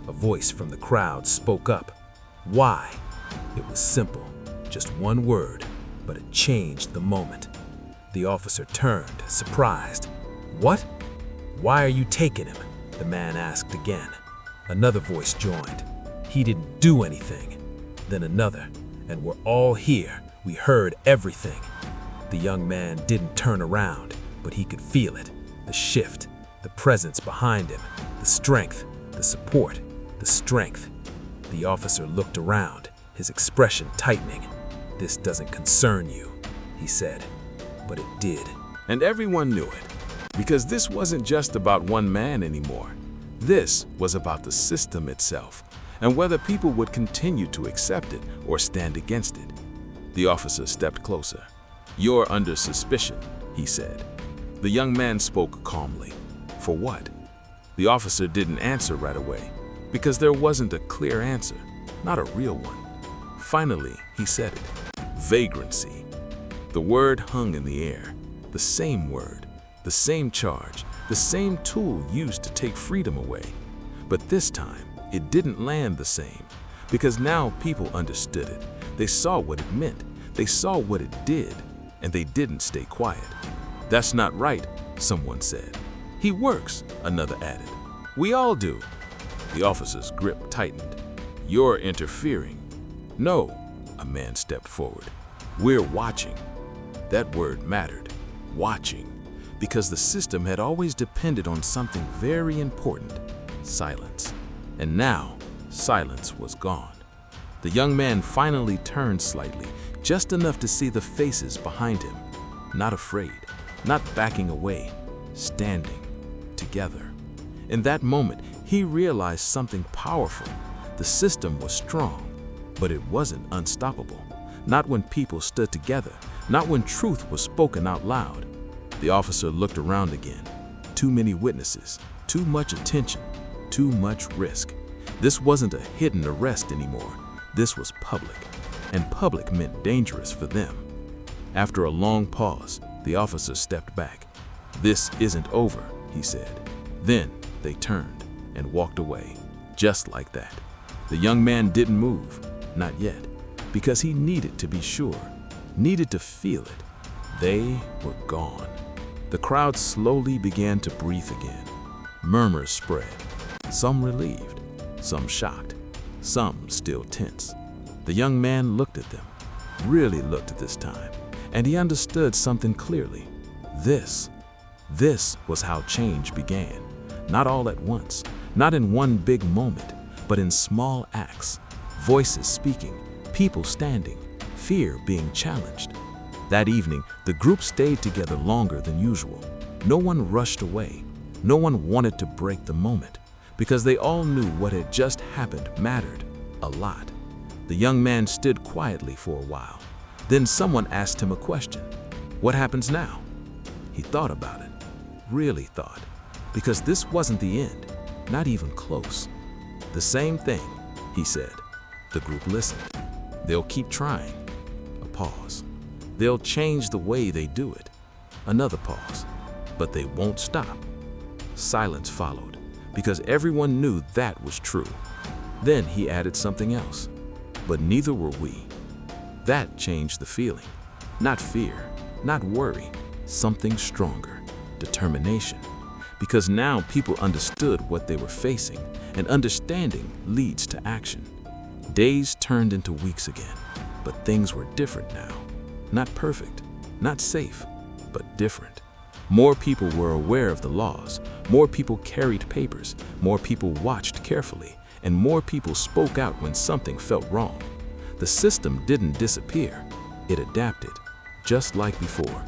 A voice from the crowd spoke up. "Why?" It was simple, just one word, but it changed the moment. The officer turned, surprised. "What? Why are you taking him?" the man asked again. Another voice joined. "He didn't do anything." Then another. "And we're all here. We heard everything." The young man didn't turn around, but he could feel it. The shift, the presence behind him, the strength, the support, the strength. The officer looked around, his expression tightening. "This doesn't concern you," he said, but it did. And everyone knew it, because this wasn't just about one man anymore. This was about the system itself, and whether people would continue to accept it or stand against it. The officer stepped closer. "You're under suspicion," he said. The young man spoke calmly. "For what?" The officer didn't answer right away, because there wasn't a clear answer, not a real one. Finally, he said it. "Vagrancy." The word hung in the air, the same word, the same charge, the same tool used to take freedom away. But this time, it didn't land the same, because now people understood it. They saw what it meant, they saw what it did, and they didn't stay quiet. "That's not right," someone said. "He works," another added. "We all do." The officer's grip tightened. "You're interfering." "No," a man stepped forward. "We're watching." That word mattered, watching, because the system had always depended on something very important, silence. And now, silence was gone. The young man finally turned slightly, just enough to see the faces behind him. Not afraid, not backing away, standing together. In that moment, he realized something powerful. The system was strong, but it wasn't unstoppable. Not when people stood together, not when truth was spoken out loud. The officer looked around again. Too many witnesses, too much attention, too much risk. This wasn't a hidden arrest anymore. This was public, and public meant dangerous for them. After a long pause, the officer stepped back. "This isn't over," he said. Then they turned and walked away, just like that. The young man didn't move, not yet, because he needed to be sure, needed to feel it. They were gone. The crowd slowly began to breathe again. Murmurs spread, some relieved, some shocked, some still tense. The young man looked at them, really looked at this time, and he understood something clearly. This was how change began. Not all at once, not in one big moment, but in small acts. Voices speaking, people standing, fear being challenged. That evening, the group stayed together longer than usual. No one rushed away. No one wanted to break the moment, because they all knew what had just happened mattered a lot. The young man stood quietly for a while. Then someone asked him a question. "What happens now?" He thought about it, really thought, because this wasn't the end, not even close. "The same thing," he said. The group listened. "They'll keep trying." A pause. "They'll change the way they do it." Another pause. "But they won't stop." Silence followed, because everyone knew that was true. Then he added something else. "But neither were we." That changed the feeling. Not fear, not worry, something stronger, determination. Because now people understood what they were facing, and understanding leads to action. Days turned into weeks again, but things were different now. Not perfect, not safe, but different. More people were aware of the laws, more people carried papers, more people watched carefully, and more people spoke out when something felt wrong. The system didn't disappear, it adapted, just like before.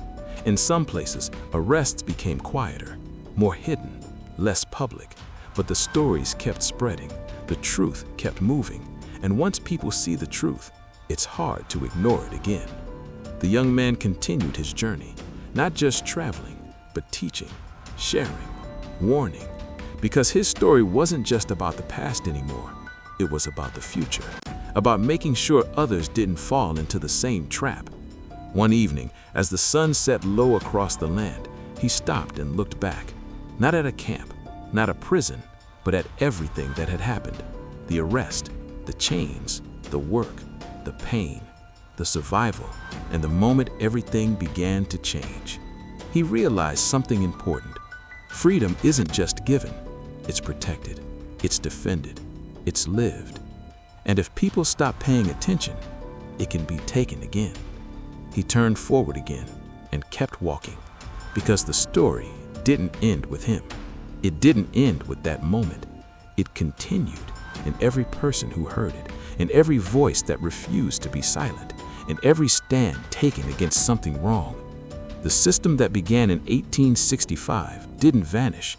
In some places, arrests became quieter, more hidden, less public, but the stories kept spreading, the truth kept moving, and once people see the truth, it's hard to ignore it again. The young man continued his journey, not just traveling, but teaching, sharing, warning, because his story wasn't just about the past anymore. It was about the future, about making sure others didn't fall into the same trap. One evening, as the sun set low across the land, he stopped and looked back, not at a camp, not a prison, but at everything that had happened. The arrest, the chains, the work, the pain, the survival, and the moment everything began to change. He realized something important. Freedom isn't just given, it's protected, it's defended, it's lived. And if people stop paying attention, it can be taken again. He turned forward again, and kept walking, because the story didn't end with him. It didn't end with that moment. It continued in every person who heard it, in every voice that refused to be silent, in every stand taken against something wrong. The system that began in 1865 didn't vanish.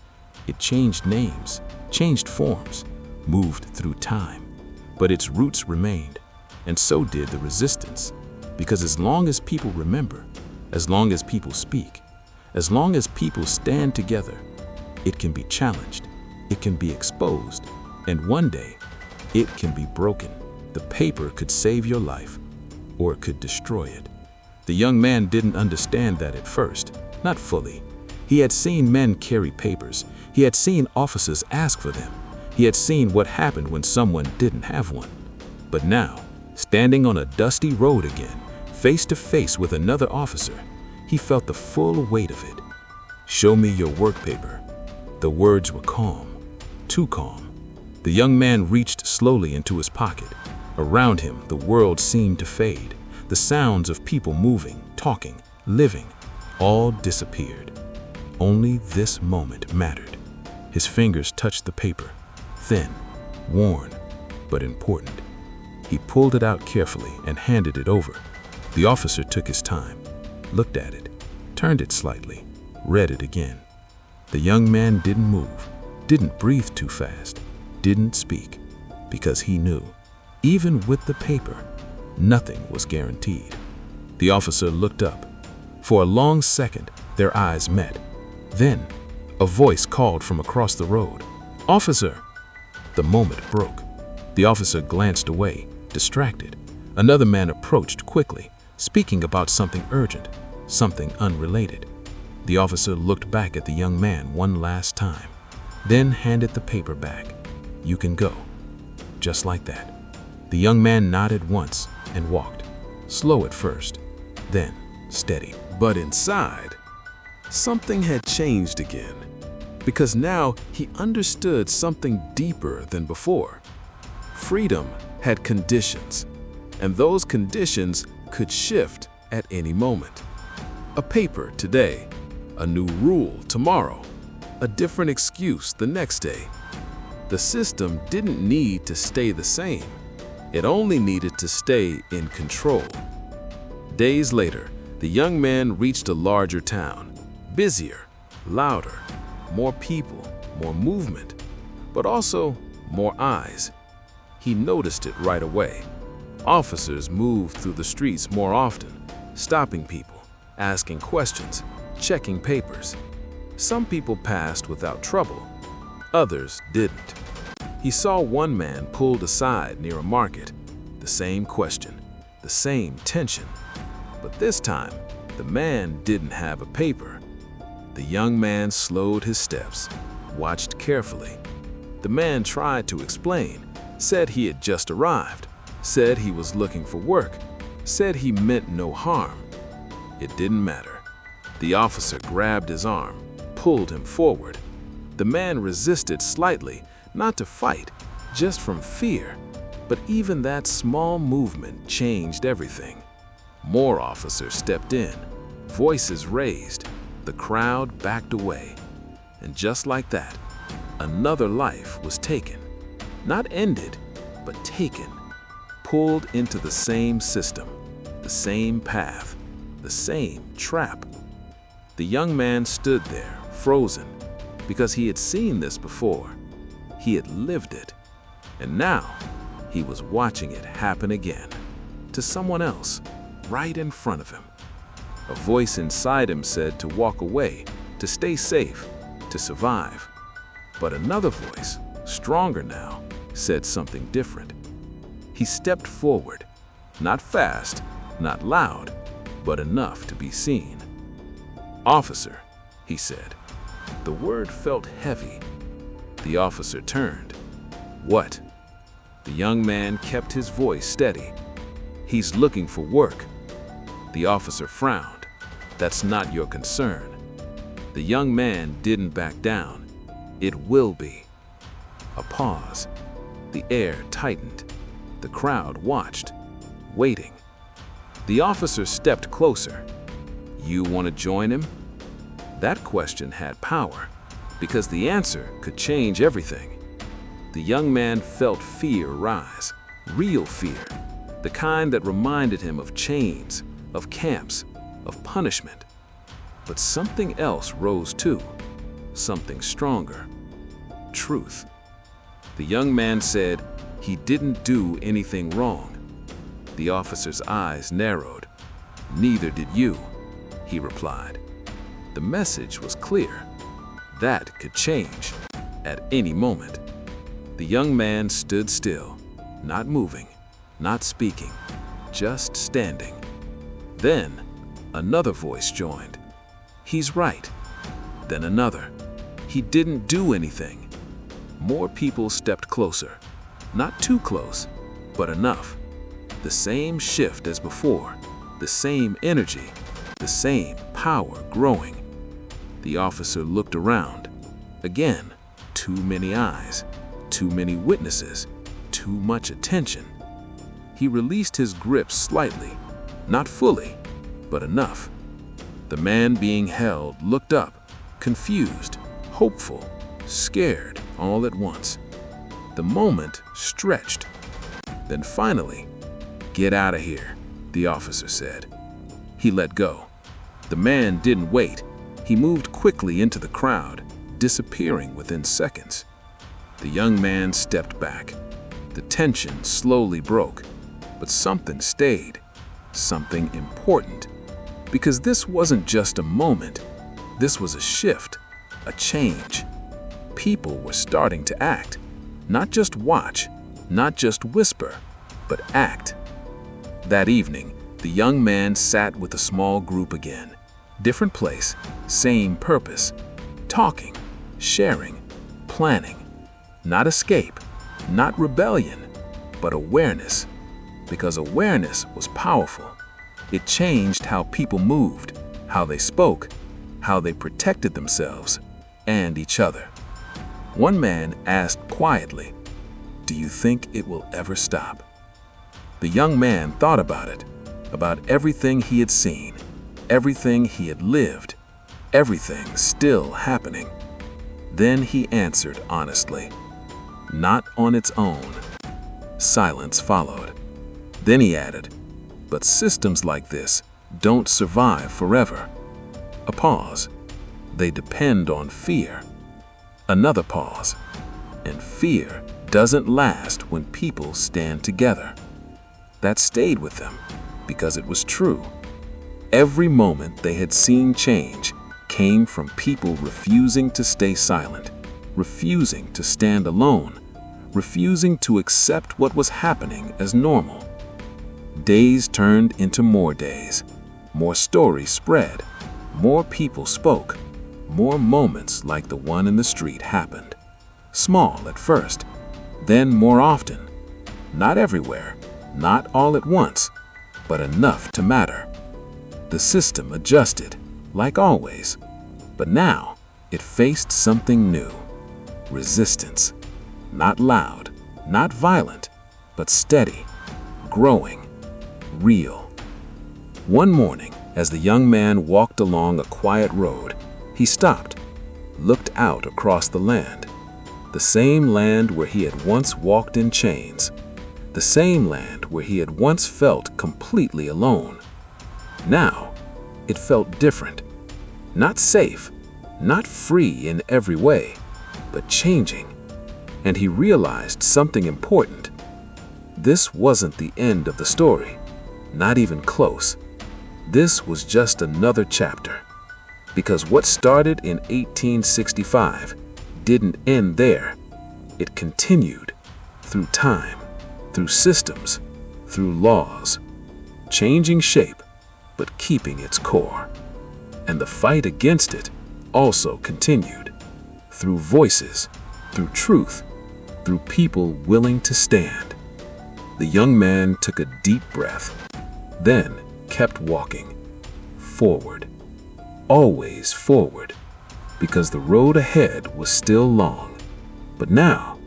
It changed names, changed forms, moved through time, but its roots remained, and so did the resistance. Because as long as people remember, as long as people speak, as long as people stand together, it can be challenged, it can be exposed, and one day, it can be broken. The paper could save your life, or it could destroy it. The young man didn't understand that at first, not fully. He had seen men carry papers. He had seen officers ask for them. He had seen what happened when someone didn't have one. But now, standing on a dusty road again, face to face with another officer, he felt the full weight of it. "Show me your work paper." The words were calm, too calm. The young man reached slowly into his pocket. Around him, the world seemed to fade. The sounds of people moving, talking, living, all disappeared. Only this moment mattered. His fingers touched the paper, thin, worn, but important. He pulled it out carefully and handed it over. The officer took his time, looked at it, turned it slightly, read it again. The young man didn't move, didn't breathe too fast, didn't speak, because he knew, even with the paper, nothing was guaranteed. The officer looked up. For a long second, their eyes met. Then, a voice called from across the road, "Officer!" The moment broke. The officer glanced away, distracted. Another man approached quickly, speaking about something urgent, something unrelated. The officer looked back at the young man one last time, then handed the paper back. "You can go." Just like that. The young man nodded once and walked, slow at first, then steady. But inside, something had changed again, because now he understood something deeper than before. Freedom had conditions, and those conditions could shift at any moment. A paper today, a new rule tomorrow, a different excuse the next day. The system didn't need to stay the same. It only needed to stay in control. Days later, the young man reached a larger town, busier, louder, more people, more movement, but also more eyes. He noticed it right away. Officers moved through the streets more often, stopping people, asking questions, checking papers. Some people passed without trouble, others didn't. He saw one man pulled aside near a market. The same question, the same tension. But this time, the man didn't have a paper. The young man slowed his steps, watched carefully. The man tried to explain, said he had just arrived, said he was looking for work, said he meant no harm. It didn't matter. The officer grabbed his arm, pulled him forward. The man resisted slightly, not to fight, just from fear. But even that small movement changed everything. More officers stepped in, voices raised, the crowd backed away. And just like that, another life was taken. Not ended, but taken. Pulled into the same system, the same path, the same trap. The young man stood there, frozen, because he had seen this before. He had lived it. And now, he was watching it happen again, to someone else, right in front of him. A voice inside him said to walk away, to stay safe, to survive. But another voice, stronger now, said something different. He stepped forward, not fast, not loud, but enough to be seen. "Officer," he said. The word felt heavy. The officer turned. "What?" The young man kept his voice steady. "He's looking for work." The officer frowned. "That's not your concern." The young man didn't back down. "It will be." A pause. The air tightened. The crowd watched, waiting. The officer stepped closer. You want to join him? That question had power, because the answer could change everything. The young man felt fear rise, real fear, the kind that reminded him of chains, of camps, of punishment. But something else rose too, something stronger: truth. The young man said he didn't do anything wrong. The officer's eyes narrowed. "Neither did you," he replied. The message was clear. That could change at any moment. The young man stood still, not moving, not speaking, just standing. Then another voice joined. "He's right." Then another. "He didn't do anything." More people stepped closer. Not too close, but enough. The same shift as before, the same energy, the same power growing. The officer looked around. Again, too many eyes, too many witnesses, too much attention. He released his grip slightly, not fully, but enough. The man being held looked up, confused, hopeful, scared all at once. The moment stretched. Then finally, "Get out of here," the officer said. He let go. The man didn't wait. He moved quickly into the crowd, disappearing within seconds. The young man stepped back. The tension slowly broke, but something stayed, something important. Because this wasn't just a moment. This was a shift, a change. People were starting to act. Not just watch, not just whisper, but act. That evening, the young man sat with a small group again. Different place, same purpose. Talking, sharing, planning. Not escape, not rebellion, but awareness. Because awareness was powerful. It changed how people moved, how they spoke, how they protected themselves and each other. One man asked quietly, "Do you think it will ever stop?" The young man thought about it, about everything he had seen, everything he had lived, everything still happening. Then he answered honestly, "Not on its own." Silence followed. Then he added, "But systems like this don't survive forever." A pause. "They depend on fear." Another pause. "And fear doesn't last when people stand together." That stayed with them because it was true. Every moment they had seen change came from people refusing to stay silent, refusing to stand alone, refusing to accept what was happening as normal. Days turned into more days. More stories spread. More people spoke. More moments like the one in the street happened. Small at first, then more often. Not everywhere, not all at once, but enough to matter. The system adjusted, like always. But now, it faced something new. Resistance. Not loud, not violent, but steady, growing, real. One morning, as the young man walked along a quiet road, he stopped, looked out across the land. The same land where he had once walked in chains. The same land where he had once felt completely alone. Now, it felt different. Not safe, not free in every way, but changing. And he realized something important. This wasn't the end of the story, not even close. This was just another chapter. Because what started in 1865 didn't end there. It continued through time, through systems, through laws, changing shape, but keeping its core. And the fight against it also continued, through voices, through truth, through people willing to stand. The young man took a deep breath, then kept walking, forward, always forward, because the road ahead was still long. But now,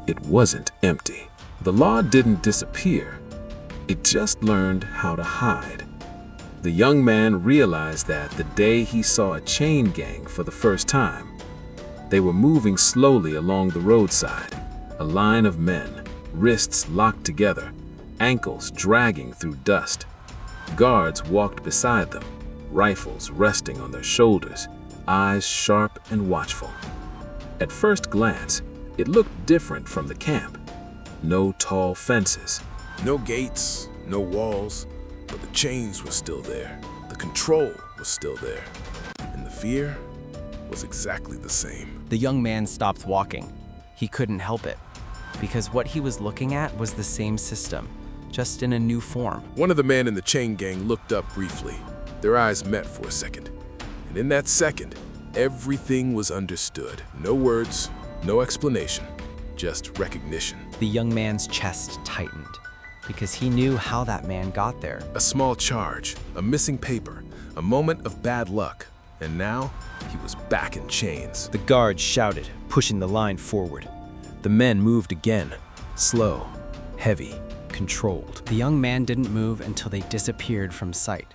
it wasn't empty. The law didn't disappear. It just learned how to hide. The young man realized that the day he saw a chain gang for the first time. They were moving slowly along the roadside, a line of men, wrists locked together, ankles dragging through dust. Guards walked beside them, rifles resting on their shoulders, eyes sharp and watchful. At first glance, it looked different from the camp. No tall fences. No gates, no walls, but the chains were still there. The control was still there. And the fear was exactly the same. The young man stopped walking. He couldn't help it, because what he was looking at was the same system, just in a new form. One of the men in the chain gang looked up briefly. Their eyes met for a second. And in that second, everything was understood. No words, no explanation, just recognition. The young man's chest tightened, because he knew how that man got there. A small charge, a missing paper, a moment of bad luck, and now he was back in chains. The guards shouted, pushing the line forward. The men moved again, slow, heavy, controlled. The young man didn't move until they disappeared from sight.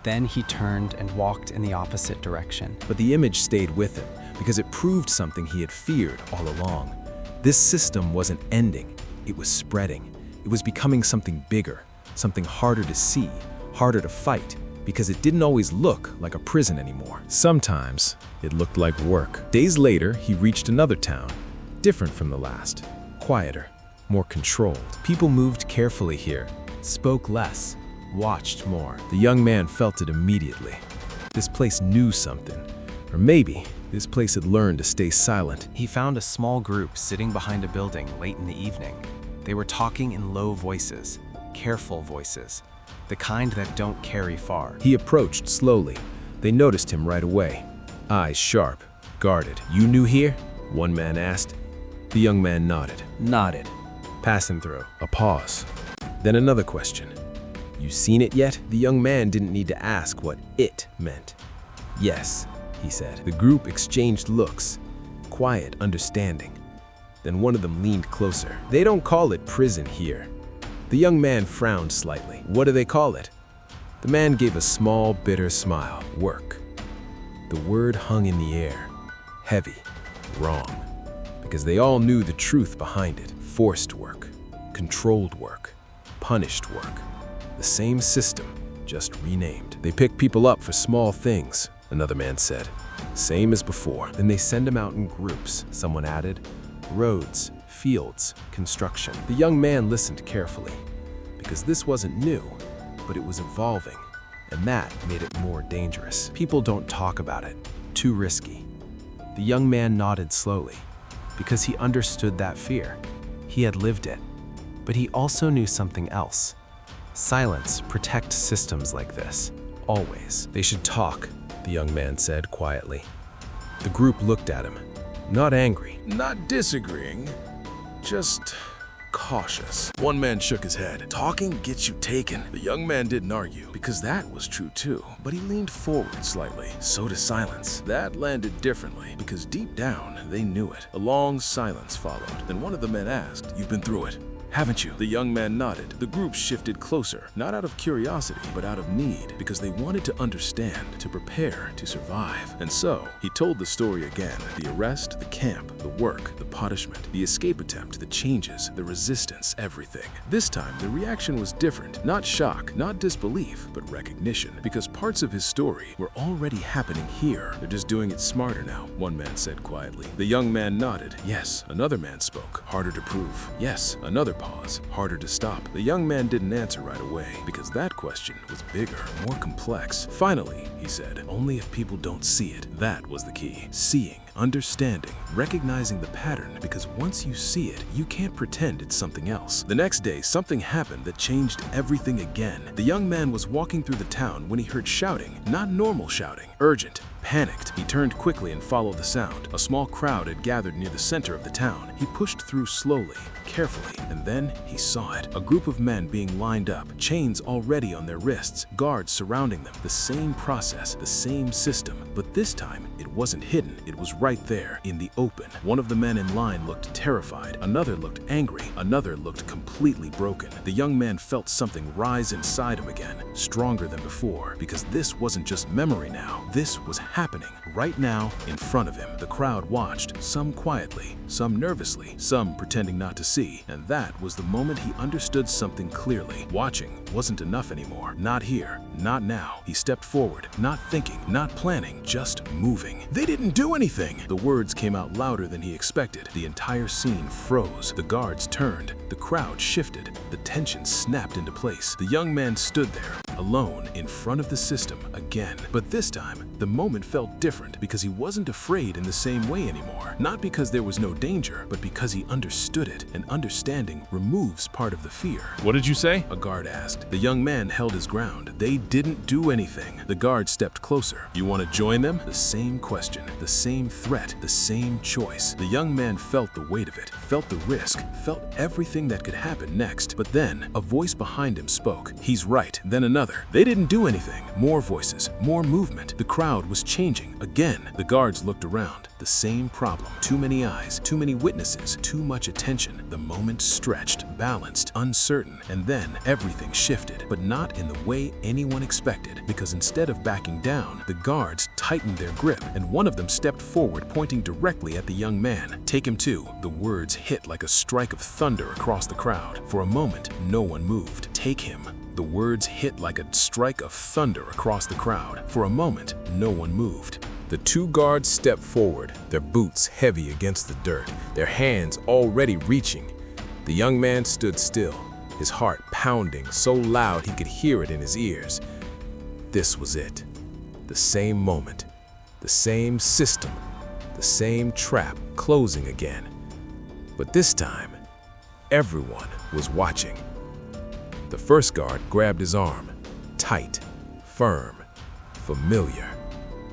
Then he turned and walked in the opposite direction. But the image stayed with him because it proved something he had feared all along. This system wasn't ending, it was spreading. It was becoming something bigger, something harder to see, harder to fight, because it didn't always look like a prison anymore. Sometimes it looked like work. Days later, he reached another town, different from the last, quieter, more controlled. People moved carefully here, spoke less, watched more. The young man felt it immediately. This place knew something, or maybe this place had learned to stay silent. He found a small group sitting behind a building late in the evening. They were talking in low voices, careful voices, the kind that don't carry far. He approached slowly. They noticed him right away. Eyes sharp, guarded. "You new here?" one man asked. The young man nodded. Pass him through. A pause. Then another question. "You seen it yet?" The young man didn't need to ask what "it" meant. "Yes," he said. The group exchanged looks, quiet understanding. Then one of them leaned closer. "They don't call it prison here." The young man frowned slightly. "What do they call it?" The man gave a small, bitter smile. "Work." The word hung in the air. Heavy. Wrong. Because they all knew the truth behind it. Forced work. Controlled work. Punished work. The same system, just renamed. "They pick people up for small things," another man said. "Same as before. Then they send them out in groups," someone added. "Roads, fields, construction." The young man listened carefully, because this wasn't new, but it was evolving, and that made it more dangerous. People don't talk about it. Too risky. The young man nodded slowly, because he understood that fear. He had lived it. But he also knew something else. Silence protects systems like this, always. "They should talk," the young man said quietly. The group looked at him, not angry. Not disagreeing, just cautious. One man shook his head. "Talking gets you taken." The young man didn't argue, because that was true too. But he leaned forward slightly. So did silence. That landed differently, because deep down, they knew it. A long silence followed. Then one of the men asked, "You've been through it, haven't you?" The young man nodded. The group shifted closer, not out of curiosity, but out of need, because they wanted to understand, to prepare, to survive. And so, he told the story again. The arrest, the camp, the work, the punishment, the escape attempt, the changes, the resistance, everything. This time, the reaction was different. Not shock, not disbelief, but recognition. Because parts of his story were already happening here. "They're just doing it smarter now," one man said quietly. The young man nodded. "Yes." Another man spoke. "Harder to prove." "Yes." Another pause. "Harder to stop." The young man didn't answer right away, because that question was bigger, more complex. Finally, he said, "Only if people don't see it." That was the key. Seeing, understanding, recognizing the pattern, because once you see it, you can't pretend it's something else. The next day, something happened that changed everything again. The young man was walking through the town when he heard shouting, not normal shouting, urgent, panicked. He turned quickly and followed the sound. A small crowd had gathered near the center of the town. He pushed through slowly, carefully, and then he saw it. A group of men being lined up, chains already on their wrists, guards surrounding them. The same process, the same system, but this time it wasn't hidden. It was right there, in the open. One of the men in line looked terrified. Another looked angry. Another looked completely broken. The young man felt something rise inside him again, stronger than before, because this wasn't just memory now. This was happening right now in front of him. The crowd watched, some quietly, some nervously, some pretending not to see, and that was the moment he understood something clearly. Watching wasn't enough anymore. Not here, not now. He stepped forward, not thinking, not planning, just moving. They didn't do anything! The words came out louder than he expected. The entire scene froze. The guards turned. The crowd shifted. The tension snapped into place. The young man stood there, alone, in front of the system again. But this time, the moment felt different because he wasn't afraid in the same way anymore. Not because there was no danger, but because he understood it, and understanding removes part of the fear. What did you say? A guard asked. The young man held his ground. They didn't do anything. The guard stepped closer. You want to join them? The same question, the same threat, the same choice. The young man felt the weight of it, felt the risk, felt everything that could happen next. But then, a voice behind him spoke. He's right. Then another. They didn't do anything. More voices, more movement. The crowd was changing. Again, the guards looked around. The same problem. Too many eyes, too many witnesses, too much attention. The moment stretched, balanced, uncertain, and then everything shifted, but not in the way anyone expected, because instead of backing down, the guards tightened their grip, and one of them stepped forward, pointing directly at the young man. Take him too. The words hit like a strike of thunder across the crowd. For a moment, no one moved. Take him. The words hit like a strike of thunder across the crowd. For a moment, no one moved. The two guards stepped forward, their boots heavy against the dirt, their hands already reaching. The young man stood still, his heart pounding so loud he could hear it in his ears. This was it. The same moment, the same system, the same trap closing again. But this time, everyone was watching. The first guard grabbed his arm, tight, firm, familiar.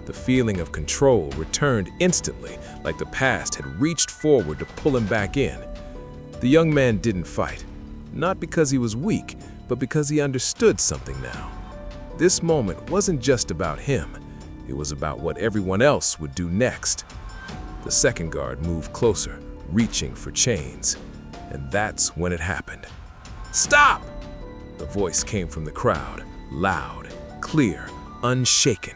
The feeling of control returned instantly, like the past had reached forward to pull him back in. The young man didn't fight, not because he was weak, but because he understood something now. This moment wasn't just about him, it was about what everyone else would do next. The second guard moved closer, reaching for chains, and that's when it happened. "Stop!" The voice came from the crowd, loud, clear, unshaken.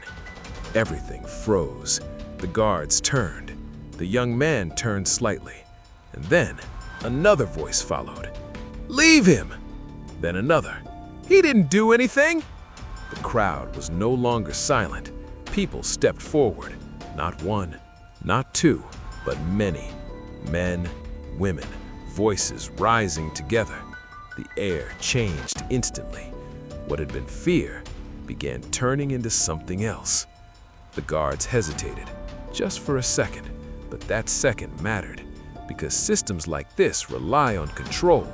Everything froze. The guards turned. The young man turned slightly. And then another voice followed. "Leave him!" Then another. "He didn't do anything!" The crowd was no longer silent. People stepped forward. Not one, not two, but many. Men, women, voices rising together. The air changed instantly. What had been fear began turning into something else. The guards hesitated, just for a second, but that second mattered, because systems like this rely on control,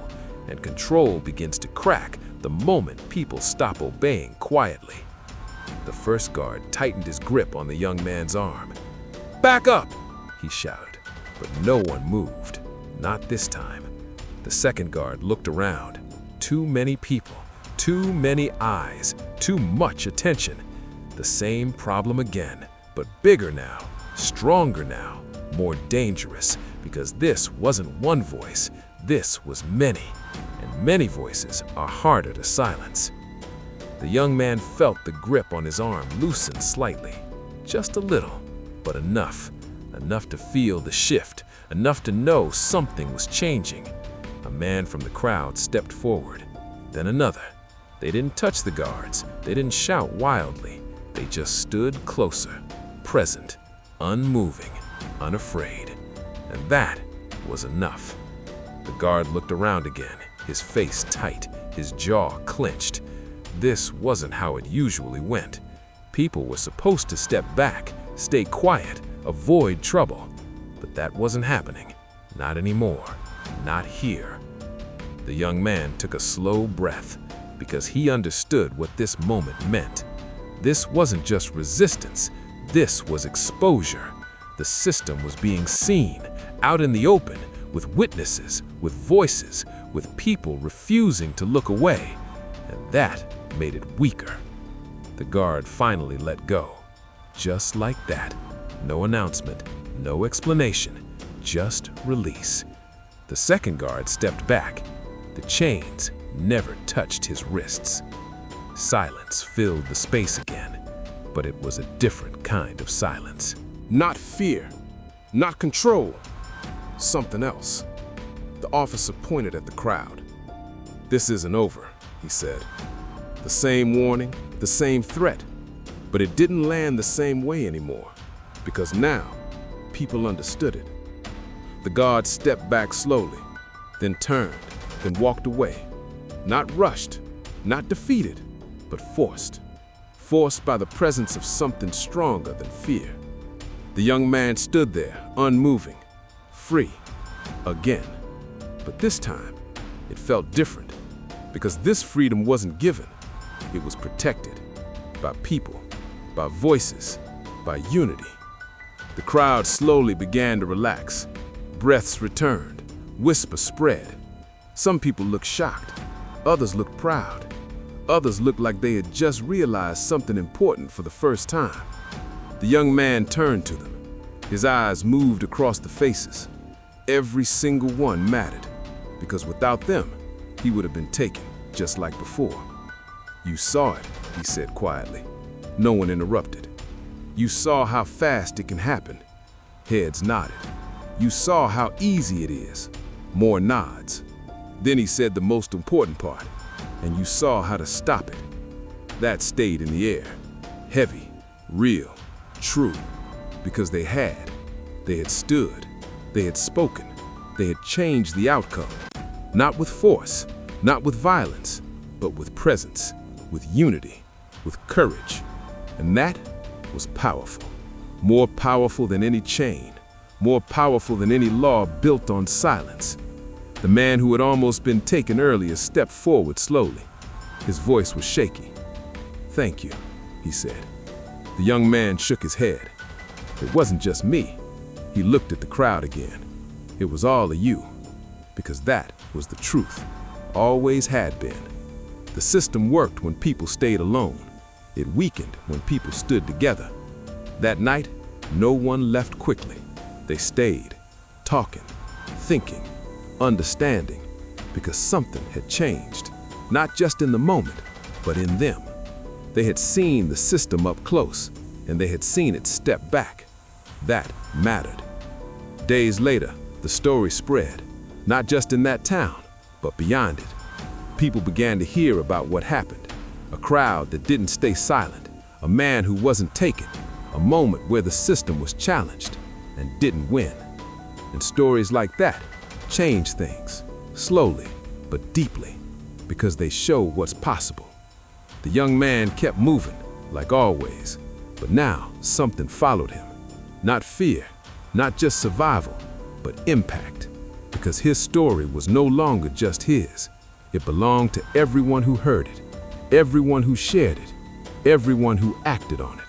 and control begins to crack the moment people stop obeying quietly. The first guard tightened his grip on the young man's arm. "Back up!" he shouted, but no one moved, not this time. The second guard looked around. Too many people, too many eyes, too much attention. The same problem again, but bigger now, stronger now, more dangerous, because this wasn't one voice, this was many, and many voices are harder to silence. The young man felt the grip on his arm loosen slightly, just a little, but enough to feel the shift, enough to know something was changing. A man from the crowd stepped forward, then another. They didn't touch the guards, they didn't shout wildly. They just stood closer, present, unmoving, unafraid. And that was enough. The guard looked around again, his face tight, his jaw clenched. This wasn't how it usually went. People were supposed to step back, stay quiet, avoid trouble. But that wasn't happening. Not anymore. Not here. The young man took a slow breath, because he understood what this moment meant. This wasn't just resistance, this was exposure. The system was being seen, out in the open, with witnesses, with voices, with people refusing to look away, and that made it weaker. The guard finally let go. Just like that. No announcement, no explanation, just release. The second guard stepped back. The chains never touched his wrists. Silence filled the space again, but it was a different kind of silence. Not fear, not control, something else. The officer pointed at the crowd. "This isn't over," he said. The same warning, the same threat, but it didn't land the same way anymore, because now people understood it. The guard stepped back slowly, then turned, then walked away. Not rushed, not defeated, but forced. Forced by the presence of something stronger than fear. The young man stood there, unmoving, free, again. But this time, it felt different, because this freedom wasn't given. It was protected by people, by voices, by unity. The crowd slowly began to relax. Breaths returned, whispers spread. Some people looked shocked, others looked proud. Others looked like they had just realized something important for the first time. The young man turned to them. His eyes moved across the faces. Every single one mattered, because without them, he would have been taken, just like before. "You saw it," he said quietly. No one interrupted. "You saw how fast it can happen." Heads nodded. "You saw how easy it is." More nods. Then he said the most important part, "And you saw how to stop it." That stayed in the air, heavy, real, true, because they had stood, they had spoken, they had changed the outcome. Not with force, not with violence, but with presence, with unity, with courage. And that was powerful. More powerful than any chain, more powerful than any law built on silence. The man who had almost been taken earlier stepped forward slowly. His voice was shaky. "Thank you," he said. The young man shook his head. "It wasn't just me." He looked at the crowd again. "It was all of you, because that was the truth, always had been. The system worked when people stayed alone. It weakened when people stood together. That night, no one left quickly. They stayed, talking, thinking, understanding, because something had changed, not just in the moment, but in them. They had seen the system up close, and they had seen it step back. That mattered. Days later, the story spread, not just in that town, but beyond it. People began to hear about what happened. A crowd that didn't stay silent, a man who wasn't taken, a moment where the system was challenged and didn't win. And stories like that change things, slowly but deeply, because they show what's possible. The young man kept moving, like always, but now something followed him. Not fear, not just survival, but impact, because his story was no longer just his. It belonged to everyone who heard it, everyone who shared it, everyone who acted on it.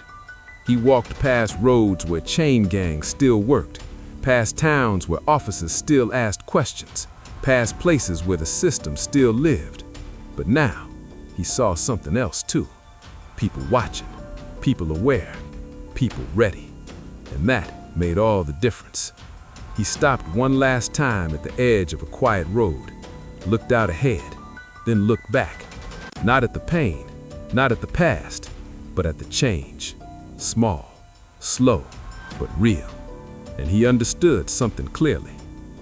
He walked past roads where chain gangs still worked, past towns where officers still asked questions, past places where the system still lived. But now, he saw something else too. People watching, people aware, people ready. And that made all the difference. He stopped one last time at the edge of a quiet road, looked out ahead, then looked back. Not at the pain, not at the past, but at the change. Small, slow, but real. And he understood something clearly.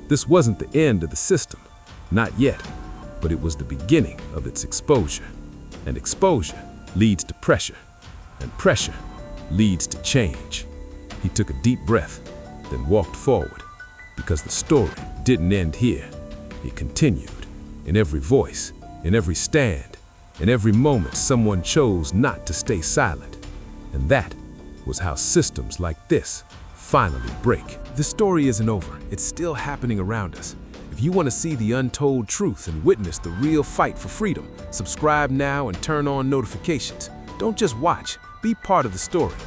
This wasn't the end of the system, not yet, but it was the beginning of its exposure. And exposure leads to pressure, and pressure leads to change. He took a deep breath, then walked forward, because the story didn't end here. It continued, in every voice, in every stand, in every moment someone chose not to stay silent. And that was how systems like this finally break. The story isn't over. It's still happening around us. If you want to see the untold truth and witness the real fight for freedom, subscribe now and turn on notifications. Don't just watch, be part of the story.